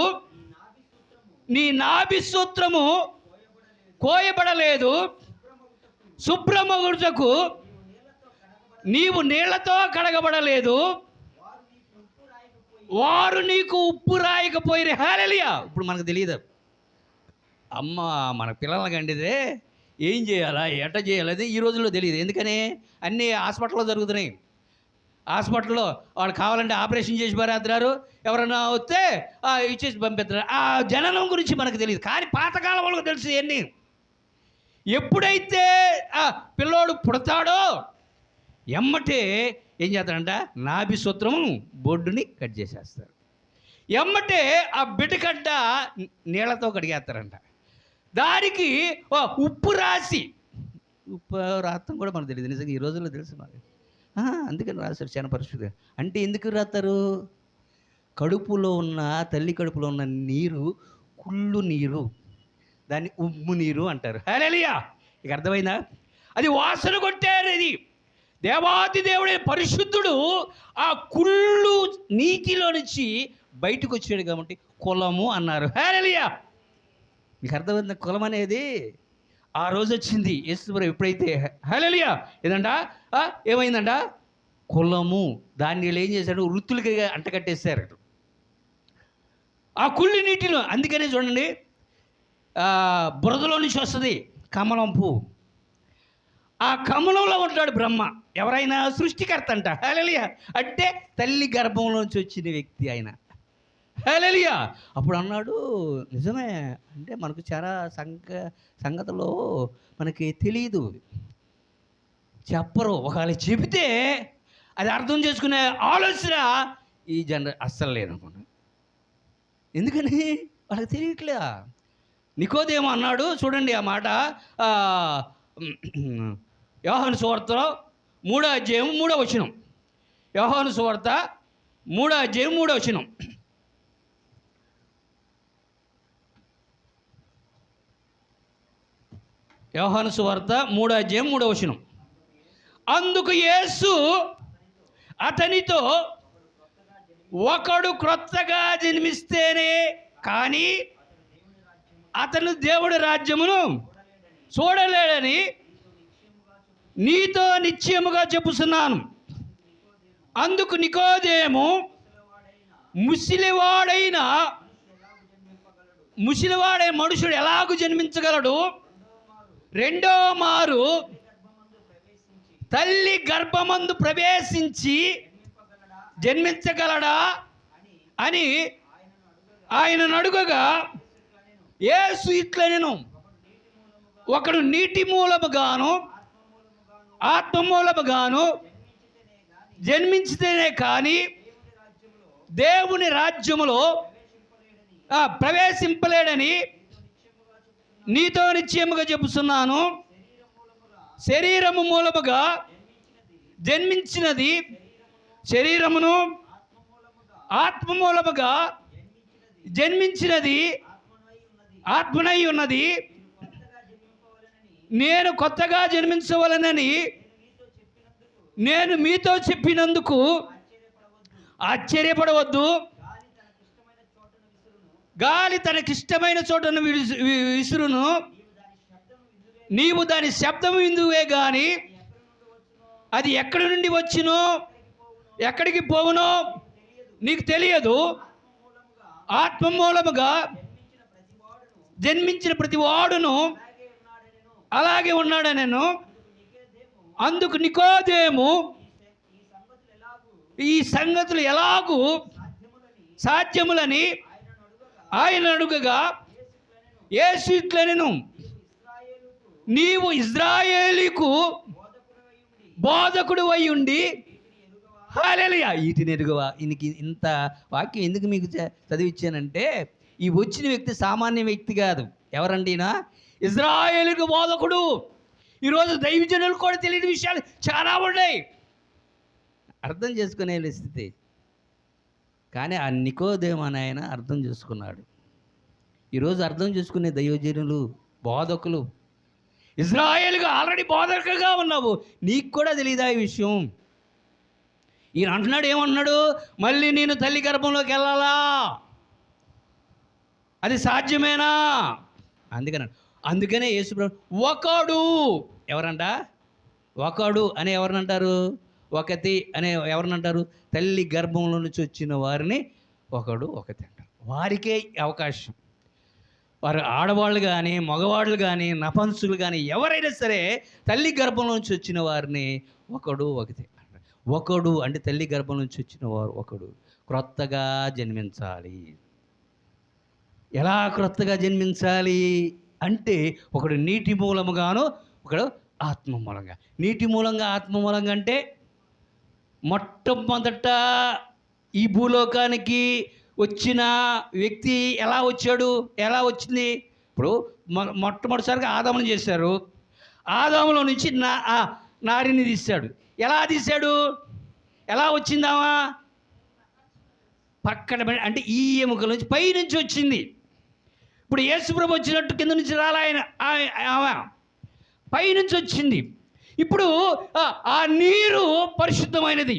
నీ నాభి సూత్రము కోయబడలేదు, శుభ్రమగుటకు నీవు నీళ్లతో కడగబడలేదు, వారు నీకు ఉప్పు రాయకపోయిన. హల్లెలూయా! ఇప్పుడు మనకు తెలియదు, అమ్మ మన పిల్లల కండిదే ఏం చేయాలా, ఎట్ట చేయాలి, అది ఈ రోజుల్లో తెలియదు. ఎందుకని అన్నీ హాస్పిటల్లో జరుగుతున్నాయి. హాస్పిటల్లో వాళ్ళు కావాలంటే ఆపరేషన్ చేసి పారేస్తున్నారు, ఎవరైనా వస్తే ఇచ్చేసి పంపిస్తున్నారు. ఆ జననం గురించి మనకు తెలియదు, కానీ పాతకాలం వాళ్ళకు తెలుసు. ఇవన్నీ ఎప్పుడైతే పిల్లోడు పుడతాడో ఎమ్మటే ఏం చేస్తారంట? నాభి సూత్రము బొడ్డుని కట్ చేసేస్తారు. ఎమ్మటే ఆ బిడ్డకడ్డ నీళ్లతో కడిగేస్తారంట. దానికి ఉప్పు రాసి, ఉప్పు రాత్రం కూడా మనకు తెలియదు. నిజంగా ఈ రోజుల్లో తెలుసు మనకి. అందుకని రాశారు చాలా పరిస్థితి. అంటే ఎందుకు రాస్తారు? కడుపులో ఉన్న తల్లి కడుపులో ఉన్న నీరు కుళ్ళు నీరు, దాన్ని ఉమ్ము నీరు అంటారు. హల్లెలూయా! ఇక అర్థమైందా? అది వాసన కొట్టారు. ఇది దేవాది దేవుడే పరిశుద్ధుడు ఆ కుళ్ళు నీటిలో నుంచి బయటకు వచ్చాడు కాబట్టి కులము అన్నారు. హల్లెలూయా! మీకు అర్థమైందా? కులం అనేది ఆ రోజు వచ్చింది. యేసుప్రభు ఎప్పుడైతే హల్లెలూయా ఏదంట ఏమైందంట? కులము. దాన్ని వీళ్ళు ఏం చేశాడు? వృత్తులకి అంటకట్టేశారు ఆ కుళ్ళి నీటిలో. అందుకనే చూడండి, బురదలో నుంచి వస్తుంది కమలం పువ్వు. ఆ కమలంలో ఉంటాడు బ్రహ్మ. ఎవరైనా సృష్టికర్త అంట. హల్లెలూయా. అంటే తల్లి గర్భంలోంచి వచ్చిన వ్యక్తి ఆయన. హల్లెలూయా. అప్పుడు అన్నాడు, నిజమే. అంటే మనకు చాలా సంగతులు మనకి తెలీదు, చెప్పరు. ఒకవేళ చెబితే అది అర్థం చేసుకునే ఆలోచన ఈ అస్సలు లేదనుకోండి. ఎందుకని వాళ్ళకి తెలియట్లే. నికోదేమో అన్నాడు, చూడండి ఆ మాట, యోహాను సువార్తలో 3వ అధ్యాయం 3వ వచనం. యోహాను సువార్త 3వ అధ్యాయం 3వ వచనం. యోహాను సువార్త 3వ అధ్యాయం 3వ వచనం. అందుకు యేసు అతనితో, ఒకడు క్రొత్తగా జన్మిస్తేనే కానీ అతను దేవుడి రాజ్యమును చూడలేడని నీతో నిశ్చయముగా చెప్పుచున్నాను. అందుకు నికోదేము, ముసలివాడైన మనుషుడు ఎలాగూ జన్మించగలడు? రెండో మారు తల్లి గర్భమందు ప్రవేశించి జన్మించగలడా అని ఆయనను అడుగగా, యేసు ఇట్లనెను, ఒకడు నీటి మూలముగాను ఆత్మ మూలముగాను జన్మించితేనే కానీ దేవుని రాజ్యములో ప్రవేశింపలేడని నీతో నిశ్చయముగా చెప్పుచున్నాను. శరీరము మూలముగా జన్మించినది శరీరమును, ఆత్మ మూలముగా జన్మించినది ఆత్మనై ఉన్నది. నేను కొత్తగా జన్మించవలనని నేను మీతో చెప్పినందుకు ఆశ్చర్యపడవద్దు. గాలి తనకిష్టమైన చోటను విసురును, నీవు దాని శబ్దము విందువే గాని అది ఎక్కడి నుండి వచ్చునో ఎక్కడికి పోవునో నీకు తెలియదు. ఆత్మ మూలముగా జన్మించిన ప్రతి వాడును అలాగే ఉన్నాడనెను. అందుకు నికోదేము, ఈ సంగతులు ఎలాగూ సాధ్యములని ఆయన అడుగగా, యేసు ఇట్లనెను, నీవు ఇశ్రాయేలుకు బోధకుడు అయి ఉండి. హల్లెలూయా. వీటిని ఎరుగవా? ఈయనకి ఇంత వాక్యం ఎందుకు మీకు చదివిచ్చానంటే, ఈ వచ్చిన వ్యక్తి సామాన్య వ్యక్తి కాదు. ఎవరండి ఈయన? ఇశ్రాయేలుకు బోధకుడు. ఈరోజు దైవజనులు కూడా తెలియని విషయాలు చాలా ఉన్నాయి, అర్థం చేసుకునే స్థితి. కానీ ఆ నికోదేము అని ఆయన అర్థం చేసుకున్నాడు. ఈరోజు అర్థం చేసుకునే దైవజనులు, బోధకులు, ఇశ్రాయేలుగా ఆల్రెడీ బోధకులుగా ఉన్నావు, నీకు కూడా తెలియదా ఈ విషయం? ఈయన అంటున్నాడు, ఏమన్నాడు? మళ్ళీ నేను తల్లి గర్భంలోకి వెళ్ళాలా? అది సాధ్యమేనా? అందుకనే యేసుప్రభు ఒకడు, ఎవరంట? ఒకడు అనే ఎవరినంటారు? ఒకతి అనే ఎవరినంటారు? తల్లి గర్భంలో నుంచి వచ్చిన వారిని ఒకడు, ఒకతి అంటారు. వారికే అవకాశం. వారు ఆడవాళ్ళు కానీ మగవాళ్ళు కానీ నపంసులు కానీ ఎవరైనా సరే తల్లి గర్భం నుంచి వచ్చిన వారిని ఒకడు, ఒకతి అంటారు. ఒకడు అంటే తల్లి గర్భం నుంచి వచ్చిన వారు ఒకడు క్రొత్తగా జన్మించాలి. ఎలా క్రొత్తగా జన్మించాలి అంటే, ఒకడు నీటి మూలముగాను ఒకడు ఆత్మ మూలంగా. నీటి మూలంగా ఆత్మ మూలంగా అంటే మొట్టమొదట ఈ భూలోకానికి వచ్చిన వ్యక్తి ఎలా వచ్చాడు? ఎలా వచ్చింది? ఇప్పుడు మొట్టమొదటిసారిగా ఆదామును చేశారు. ఆదాములో నుంచి నారిని తీశాడు. ఎలా తీశాడు? ఎలా వచ్చిందామా? పక్కన అంటే ఈ ఎముకల నుంచి పైనుంచి వచ్చింది. ఇప్పుడు యేసుప్రభు వచ్చినట్టు కింద నుంచి రాలే ఆయన, పైనుంచి వచ్చింది. ఇప్పుడు ఆ నీరు పరిశుద్ధమైనది.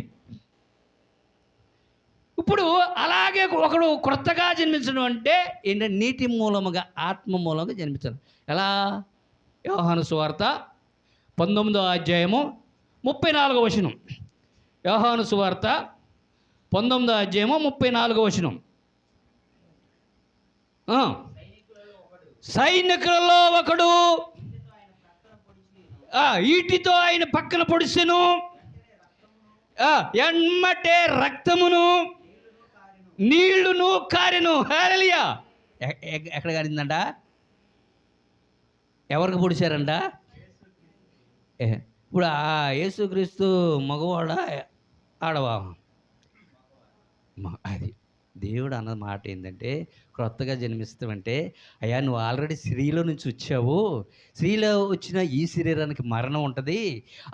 ఇప్పుడు అలాగే ఒకడు క్రొత్తగా జన్మించడం అంటే ఏంటంటే నీటి మూలముగా ఆత్మ మూలంగా జన్మించడం. ఎలా? యోహాను సువార్త 19వ అధ్యాయము 34వ వచనం. యోహాను సువార్త 19వ అధ్యాయము 34వ వచనం. సైనికులలో ఒకడు ఈటితో ఆయన పక్కన పొడిసెను, ఎమ్మటే రక్తమును నీళ్లును కారెను. హల్లెలూయా. ఎక్కడ కారిందంట? ఎవరికి పొడిచారంట? ఇప్పుడు యేసుక్రీస్తు మగవాడా ఆడవా? అది దేవుడు అన్న మాట ఏంటంటే, క్రొత్తగా జన్మిస్తామంటే, అయ్యా నువ్వు ఆల్రెడీ స్త్రీలో నుంచి వచ్చావు, స్త్రీలో వచ్చిన ఈ శరీరానికి మరణం ఉంటుంది,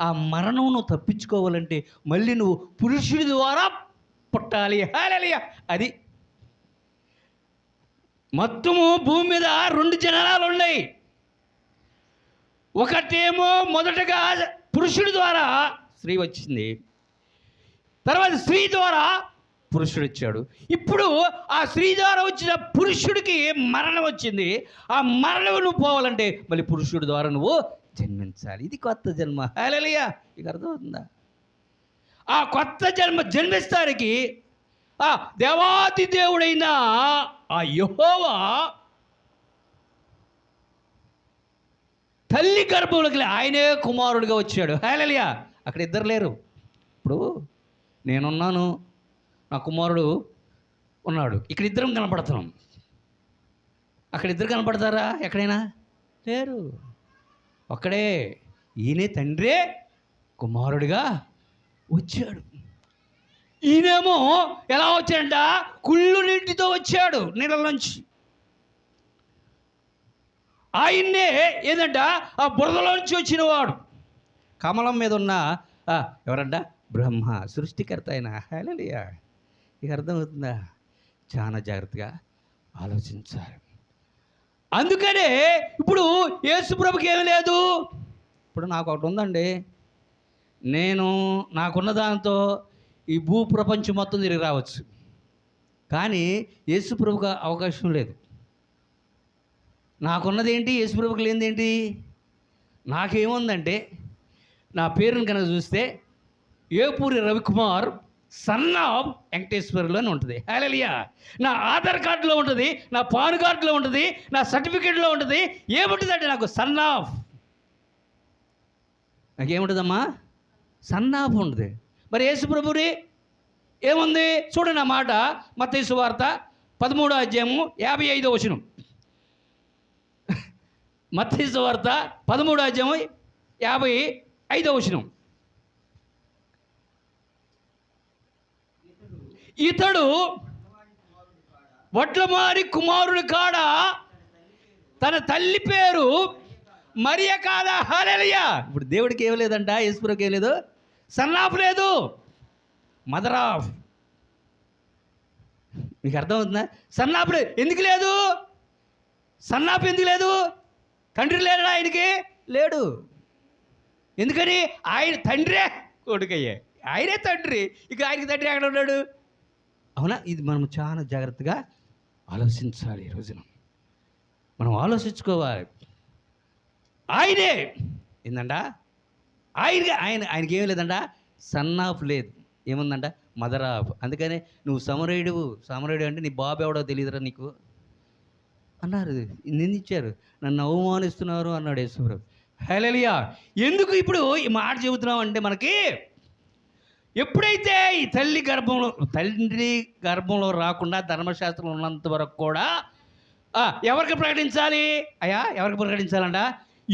ఆ మరణం నువ్వు తప్పించుకోవాలంటే మళ్ళీ నువ్వు పురుషుడి ద్వారా పుట్టాలి. హల్లెలూయా. అది మొత్తము భూమి మీద 2 జననాలు ఉన్నాయి. ఒకటేమో మొదటగా పురుషుడి ద్వారా స్త్రీ వచ్చింది, తర్వాత స్త్రీ ద్వారా పురుషుడు వచ్చాడు. ఇప్పుడు ఆ స్త్రీ ద్వారా వచ్చిన పురుషుడికి మరణం వచ్చింది. ఆ మరణం నువ్వు పోవాలంటే మళ్ళీ పురుషుడి ద్వారా నువ్వు జన్మించాలి. ఇది కొత్త జన్మ. హల్లెలూయా. నీకు అర్థమవుతుందా? ఆ కొత్త జన్మ జన్మిస్తానికి దేవాది దేవుడైన ఆ యెహోవా తల్లి గర్భంలోకి ఆయనే కుమారుడిగా వచ్చాడు. హల్లెలూయా. అక్కడ ఇద్దరు లేరు. ఇప్పుడు నేనున్నాను, నా కుమారుడు ఉన్నాడు, ఇక్కడ ఇద్దరం కనపడుతున్నాం. అక్కడ ఇద్దరు కనపడతారా ఎక్కడైనా? లేరు. ఒక్కడే. ఈయనే తండ్రే కుమారుడిగా వచ్చాడు. ఈయనేమో ఎలా వచ్చాడంట? కుళ్ళు నీటితో వచ్చాడు, నీళ్ళ నుంచి. ఆయన్నే ఏంటంట? ఆ బురదలోంచి వచ్చిన వాడు. కమలం మీద ఉన్న ఎవరంట? బ్రహ్మ, సృష్టికర్త అయిన. హల్లెలూయా. ఇక అర్థమవుతుందా? చాలా జాగ్రత్తగా ఆలోచించాలి. అందుకనే ఇప్పుడు యేసుప్రభుకి ఏమీ లేదు. ఇప్పుడు నాకు ఒకటి ఉందండి, నేను నాకున్న దాంతో ఈ భూ ప్రపంచం మొత్తం తిరిగి రావచ్చు, కానీ యేసుప్రభుకి అవకాశం లేదు. నాకున్నది ఏంటి, యేసుప్రభుకి లేనిదేంటి? నాకేముందంటే, నా పేరుని కనుక చూస్తే ఏపూరి రవికుమార్ సన్ ఆఫ్ వెంకటేశ్వర్లు అని ఉంటుంది. హల్లెలూయా. నా ఆధార్ కార్డులో ఉంటుంది, నా పాన్ కార్డులో ఉంటుంది, నా సర్టిఫికేట్లో ఉంటుంది. ఏముంటుందంటే నాకు సన్ ఆఫ్. నాకేముంటుందమ్మా? సన్ ఆఫ్ ఉంటుంది. మరి యేసుప్రభుని ఏముంది చూడండి. ఆ మాట మత్తయి సువార్త 13వ అధ్యాయము 55వ వచనం. మత్తయి సువార్త 13వ అధ్యాయము 55వ వచనం. ఇతడు వడ్లమారి కుమారుడు కాడ, తన తల్లి పేరు మరియ కాదా? హల్లెలూయా. ఇప్పుడు దేవుడికి ఏం లేదంట, యేసుప్రభుకి ఏం లేదు, సన్ ఆఫ్ లేదు, మదర్ ఆఫ్. మీకు అర్థమవుతుందా? సన్ ఆఫ్ ఎందుకు లేదు? సన్ ఆఫ్ ఎందుకు లేదు? తండ్రి లేడా ఆయనకి? లేడు. ఎందుకని? ఆయన తండ్రే కొడుకయ్యే, ఆయనే తండ్రి. ఇక ఆయనకి తండ్రి ఎక్కడ ఉన్నాడు? అవునా? ఇది మనం చాలా జాగ్రత్తగా ఆలోచించాలి. ఈ రోజున మనం ఆలోచించుకోవాలి. ఆయనే ఏందంట? ఆయనకి ఏమీ లేదంట, సన్ ఆఫ్ లేదు, ఏముందంట? Mother of. అందుకనే నువ్వు సమరయుడు అంటే నీ బాబు ఎవడో తెలియదురా నీకు అన్నారు, నిందించారు, నన్ను అవమానిస్తున్నారు అన్నాడు యేసుప్రభు. హల్లెలూయా. ఎందుకు ఇప్పుడు ఈ మాట చెబుతున్నాం అంటే, మనకి ఎప్పుడైతే ఈ తండ్రి గర్భంలో రాకుండా ధర్మశాస్త్రంలో ఉన్నంత వరకు కూడా ఎవరికి ప్రకటించాలి? ఎవరికి ప్రకటించాలంట?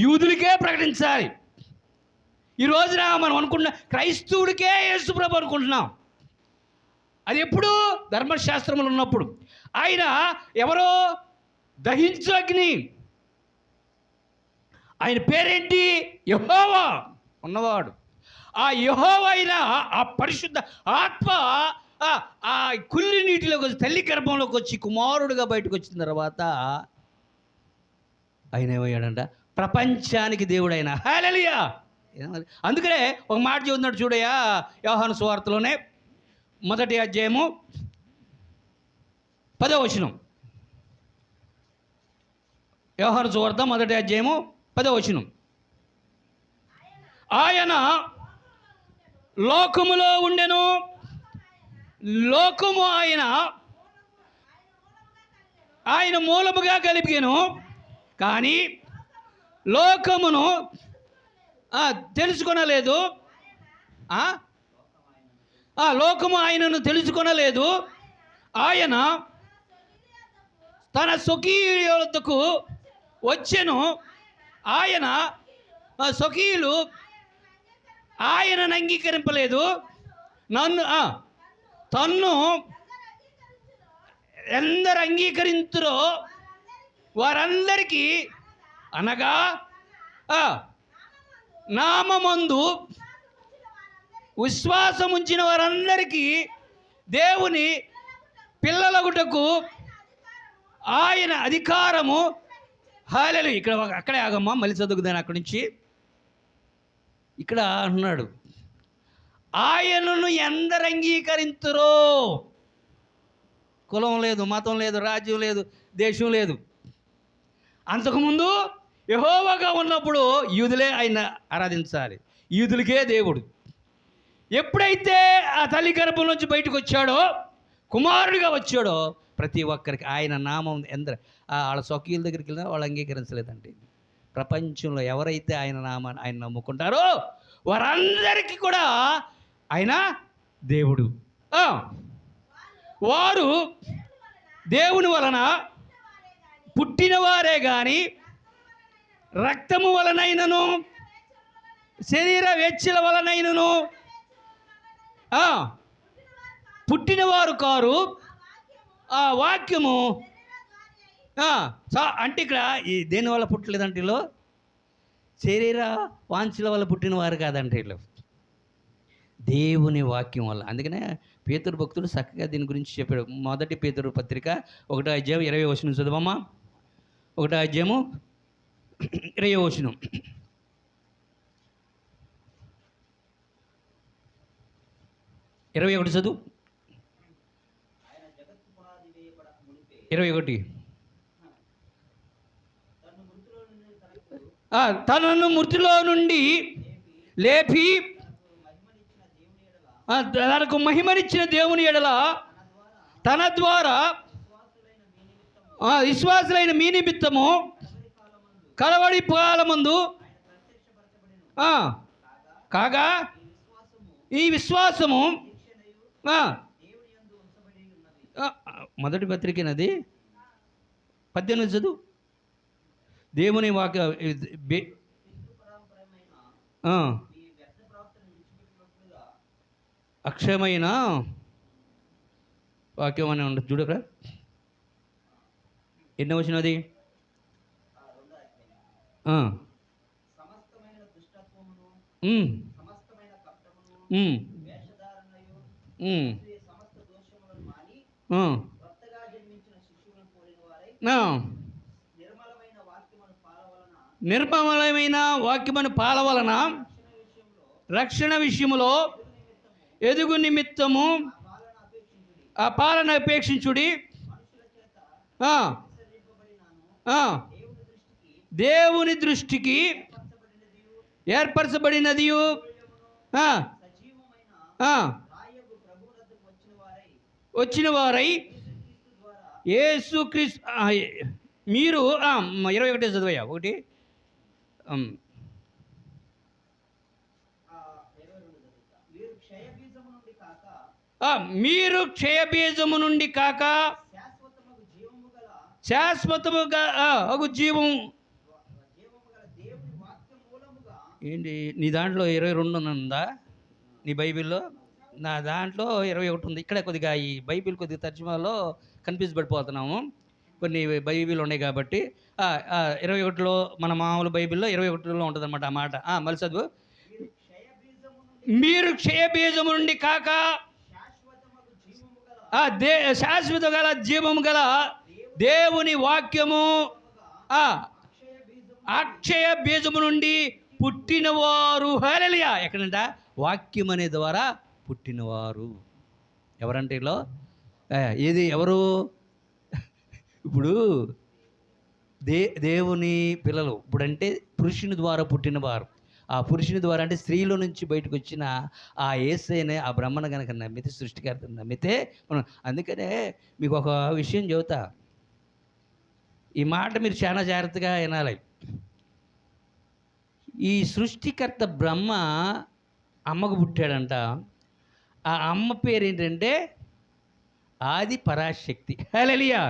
యూదులకే ప్రకటించాలి. ఈ రోజున మనం అనుకున్న క్రైస్తవుడికే యేసుప్రభు అనుకుంటున్నాం. అది ఎప్పుడు? ధర్మశాస్త్రంలో ఉన్నప్పుడు. ఆయన ఎవరో దహించు అగ్ని. ఆయన పేరేంటి? యెహోవా ఉన్నవాడు. ఆ యెహోవా అయిన ఆ పరిశుద్ధ ఆత్మ ఆ కుల్లి నీటిలోకి వచ్చి, తల్లి గర్భంలోకి వచ్చి కుమారుడుగా బయటకు వచ్చిన తర్వాత ఆయన ఏమయ్యాడంట? ప్రపంచానికి దేవుడైన. హల్లెలూయా. అందుకనే ఒక మాట చెబుతున్నాడు చూడయ్యా, యోహాను సువార్తలోనే 1వ అధ్యాయము 10వ వచనం. యోహాను సువార్త 1వ అధ్యాయము 10వ వచనం. ఆయన లోకములో ఉండెను, లోకము ఆయన మూలముగా కలిపాను, కానీ లోకమును తెలుసుకొనలేదు. లోకము ఆయనను తెలుసుకొనలేదు. ఆయన తన స్వకీయులకు వచ్చెను. ఆయన స్వకీయులు ఆయనను అంగీకరింపలేదు. తన్ను ఎందరు అంగీకరించురో వారందరికీ, అనగా నామమందు విశ్వాసం ఉంచిన వారందరికీ దేవుని పిల్లలగుటకు ఆయన అధికారము. హల్లెలూయా. ఇక్కడ అక్కడే ఆగమ్మా, మళ్ళీ చదువుకుదాను అక్కడి నుంచి. ఇక్కడ అన్నాడు, ఆయనను ఎందరు అంగీకరించురో. కులం లేదు, మతం లేదు, రాజ్యం లేదు, దేశం లేదు. అంతకుముందు యెహోవాగా ఉన్నప్పుడు యూదులే ఆయన ఆరాధించాలి, యూదులకే దేవుడు. ఎప్పుడైతే ఆ తల్లి గర్భం నుంచి బయటకు వచ్చాడో, కుమారుడిగా వచ్చాడో, ప్రతి ఒక్కరికి ఆయన నామం ఎందరు వాళ్ళ స్వకీయుల దగ్గరికి వెళ్ళినా వాళ్ళు అంగీకరించలేదండి. ప్రపంచంలో ఎవరైతే ఆయన నామాన్ని ఆయన నమ్ముకుంటారో వారందరికీ కూడా ఆయన దేవుడు. వారు దేవుని వలన పుట్టినవారే కానీ రక్తము వలనైనను శరీర వెచ్చల వలనైనను పుట్టినవారు కారు. ఆ వాక్యము అంటే ఇక్కడ ఈ దేని వల్ల పుట్టలేదంటే వీళ్ళు శరీర వాంఛల వల్ల పుట్టినవారు కాదంటే వీళ్ళు దేవుని వాక్యం వల్ల. అందుకనే పేతురు భక్తుడు చక్కగా దీని గురించి చెప్పాడు. మొదటి పేతురు పత్రిక 1వ అధ్యాయం 20వ వచనం చదవమ్మా. 1వ అధ్యాయము 20వ వచనం. 21 చదువు. 21. తనను మృతిలో నుండి లేపి తనకు మహిమనిచ్చిన దేవుని ఎడల తన ద్వారా విశ్వాసులైన మీ నిమిత్తము కలవడి కాలమందు కాగా ఈ విశ్వాసము మొదటి పత్రికనది 18 చదువు. దేవుని వాక్య అక్షయమైన వాక్యం అని ఉండదు చూడక. ఎన్నో వచ్చినది? నిర్మలమైన వాక్యమును పాల వలన రక్షణ విషయములో ఎదుగు నిమిత్తము ఆ పాలన అపేక్షించుడి. దేవుని దృష్టికి ఏర్పరచబడినది వచ్చిన వారై యేసుక్రీస్తు. మీరు 21 చదివయ్యా. 1 మీరు క్షయబీజము నుండి కాక శాశ్వతముగా జీవం. ఏంటి నీ దాంట్లో 22 ఉందా నీ బైబిల్లో? నా దాంట్లో 21 ఉంది. ఇక్కడ కొద్దిగా ఈ బైబిల్ కొద్దిగా తర్జుమాలో కన్ఫ్యూజ్ పడిపోతున్నాము. కొన్ని బైబిల్ ఉన్నాయి కాబట్టి 21లో మన మామూలు బైబిల్లో 21లో ఉంటుంది అనమాట ఆ మాట. మళ్ళీ చదువు. మీరు క్షయబీజము నుండి కాక శాశ్వత గల జీవము గల దేవుని వాక్యము అక్షయ బీజము నుండి పుట్టినవారు. హల్లెలూయా. ఎక్కడంట? వాక్యం అనే ద్వారా పుట్టినవారు. ఎవరంటే ఇలా ఏది ఎవరు? ఇప్పుడు దేవుని పిల్లలు. ఇప్పుడంటే పురుషుని ద్వారా పుట్టినవారు. ఆ పురుషుని ద్వారా అంటే స్త్రీలో నుంచి బయటకు వచ్చిన ఆ యేసయ్యనే, ఆ బ్రహ్మను కనుక నమ్మితే, సృష్టికర్తను నమ్మితే మనం. అందుకనే మీకు ఒక విషయం చెబుతా, ఈ మాట మీరు చాలా జాగ్రత్తగా వినాలి. ఈ సృష్టికర్త బ్రహ్మ అమ్మకు పుట్టాడంట. ఆ అమ్మ పేరు ఏంటంటే ఆది పరాశక్తి. హల్లెలూయా.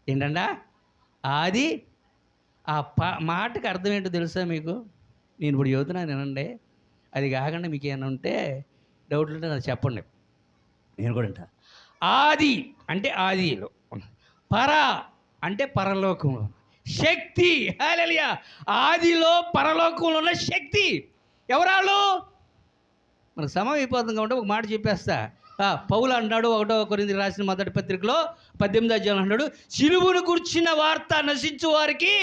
ఏంటంట ఆది. ఆ మాటకి అర్థం ఏంటో తెలుసా మీకు? నేను ఇప్పుడు చెబుతున్నాను వినండి. అది కాకుండా మీకు ఏమైనా ఉంటే డౌట్లు ఉంటే నాకు చెప్పండి, నేను కూడా వింటా. ఆది అంటే ఆదిలో, పర అంటే పరలోకంలో, శక్తి. హల్లెలూయా. ఆదిలో పరలోకంలో ఉన్న శక్తి ఎవరాళ్ళు? మనకు సమయం అయిపోతుంది కాబట్టి ఒక మాట చెప్పేస్తా. పౌలు అన్నాడు 1 కొరింథీయులకు రాసిన మొదటి పత్రికలో 18వ అధ్యాయంలో అన్నాడు, సిలువను గుర్చిన వార్త నశించు వారికి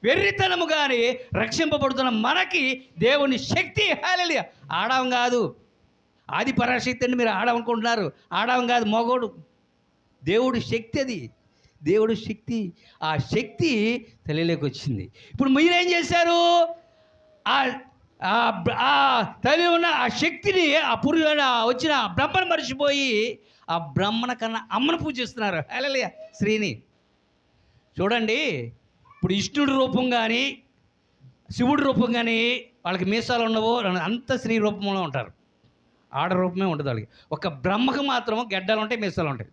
వెర్రితనము కానీ రక్షింపబడుతున్న మనకి దేవుని శక్తి. హల్లెలూయా. ఆడవం కాదు. ఆది పరాశక్తి అంటే మీరు ఆడవనుకుంటున్నారు. ఆడవం కాదు, మగోడు. దేవుడి శక్తి అది. దేవుడి శక్తి. ఆ శక్తి తల్లిలోకి వచ్చింది. ఇప్పుడు మీరేం చేశారు? తల్లి ఉన్న ఆ శక్తిని, ఆ వచ్చిన బ్రహ్మను మర్చిపోయి ఆ బ్రహ్మణ కన్నా అమ్మను పూజిస్తున్నారు. హల్లెలూయా. స్త్రీని చూడండి. ఇప్పుడు ఇష్టుడి రూపం కానీ శివుడి రూపం కానీ వాళ్ళకి మీసాలు ఉండవు, అంత స్త్రీ రూపంలో ఉంటారు. ఆడ రూపమే ఉంటుంది వాళ్ళకి. ఒక బ్రహ్మకు మాత్రం గెడ్డలు ఉంటాయి, మీసాలు ఉంటాయి.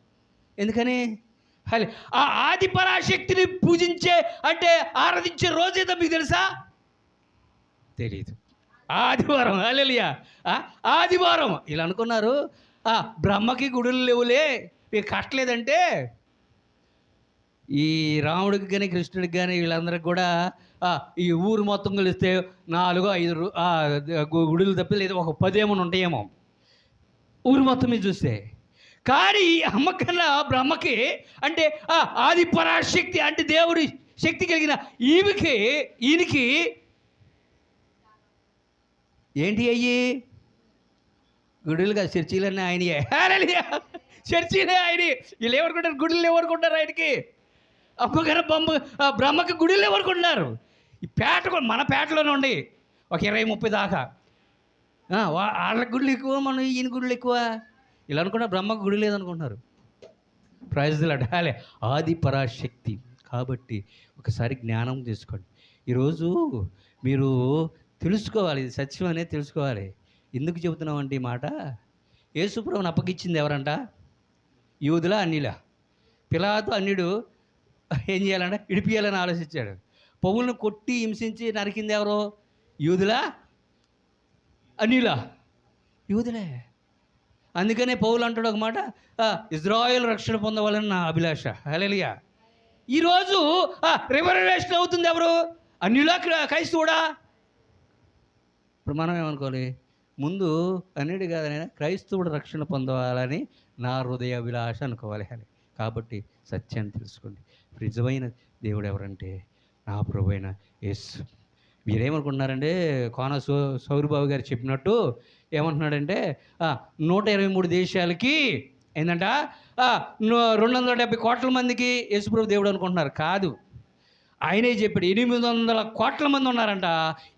ఎందుకని? ఆ ఆది పరాశక్తిని పూజించే అంటే ఆరాధించే రోజేదో మీకు తెలుసా? తెలీదు. ఆదివారం. హల్లెలూయా. ఆదివారం ఇలా అనుకున్నారు. బ్రహ్మకి గుడులు లేవులే, మీకు కట్టలేదంటే ఈ రాముడికి కానీ కృష్ణుడికి కానీ వీళ్ళందరికీ కూడా ఈ ఊరు మొత్తం కలిస్తే 4-5 గుడులు తప్పి లేదా ఒక 10 ఏమో ఉంటాయేమో ఊరు మొత్తం మీద చూస్తే. కానీ అమ్మకన్నా బ్రహ్మకి అంటే ఆది పరాశక్తి అంటే దేవుడి శక్తి కలిగిన ఈయనకి ఏంటి అయ్యి? గుడులుగా చర్చీలన్నీ ఆయనయే. హల్లెలూయా. చర్చీలే ఆయనే. వీళ్ళు ఎవరుకుంటారు? గుడులు ఎవరుకుంటారు ఆయనకి? అమ్మగారు బ్రహ్మకి గుడులు ఎవరుకుంటున్నారు? ఈ మన పేటలోనే ఉండి ఒక 20-30 దాకా వాళ్ళ గుడులు ఎక్కువ, మనం ఈయన గుడులు ఎక్కువ. ఇలా అనుకున్నా బ్రహ్మకు గుడి లేదనుకుంటున్నారు. Praise the lord. ఆది పరాశక్తి. కాబట్టి ఒకసారి జ్ఞానం తీసుకోండి. ఈరోజు మీరు తెలుసుకోవాలి, ఇది సత్యం అనేది తెలుసుకోవాలి. ఎందుకు చెబుతున్నామంటే ఈ మాట, యేసుప్రభువుని అప్పగించింది ఎవరంట? యూదులా అన్యులా? పిలాతు అన్యుడు ఏం చేయాలంటే ఇడిపియాలని ఆలోచించాడు. పౌలును కొట్టి హింసించి నరికింది ఎవరో? యూదులా అన్యులా? యూదులే. అందుకనే పౌలు అంటాడు ఒక మాట, ఇజ్రాయేలు రక్షణ పొందవాలని నా అభిలాష. హల్లెలూయా. ఈరోజు రివల్యూషన్ అవుతుంది ఎవరు? అన్యులా క్రైస్తవుడా? ఇప్పుడు మనం ఏమనుకోవాలి? ముందు అన్నిటి కాదనైనా క్రైస్తవుడు రక్షణ పొందవాలని నా హృదయ అభిలాష అనుకోవాలి. కాబట్టి సత్యాన్ని తెలుసుకోండి. నిజమైన దేవుడు ఎవరంటే నా ప్రభు అయిన యేసు. మీరేమనుకుంటున్నారంటే కోన సౌరబాబు గారు చెప్పినట్టు ఏమంటున్నాడంటే 123 దేశాలకి ఏంటంట 270 కోట్ల మందికి యేసుప్రభు దేవుడు అనుకుంటున్నారు. కాదు, ఆయనే చెప్పాడు 800 కోట్ల మంది ఉన్నారంట.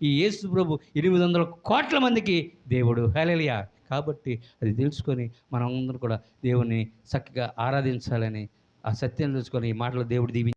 ఈ యేసుప్రభు 800 కోట్ల మందికి దేవుడు. హల్లెలూయా. కాబట్టి అది తెలుసుకొని మనం అందరం కూడా దేవుణ్ణి చక్కగా ఆరాధించాలని, ఆ సత్యం తెలుసుకొని ఈ మాటలు దేవుడు దీవి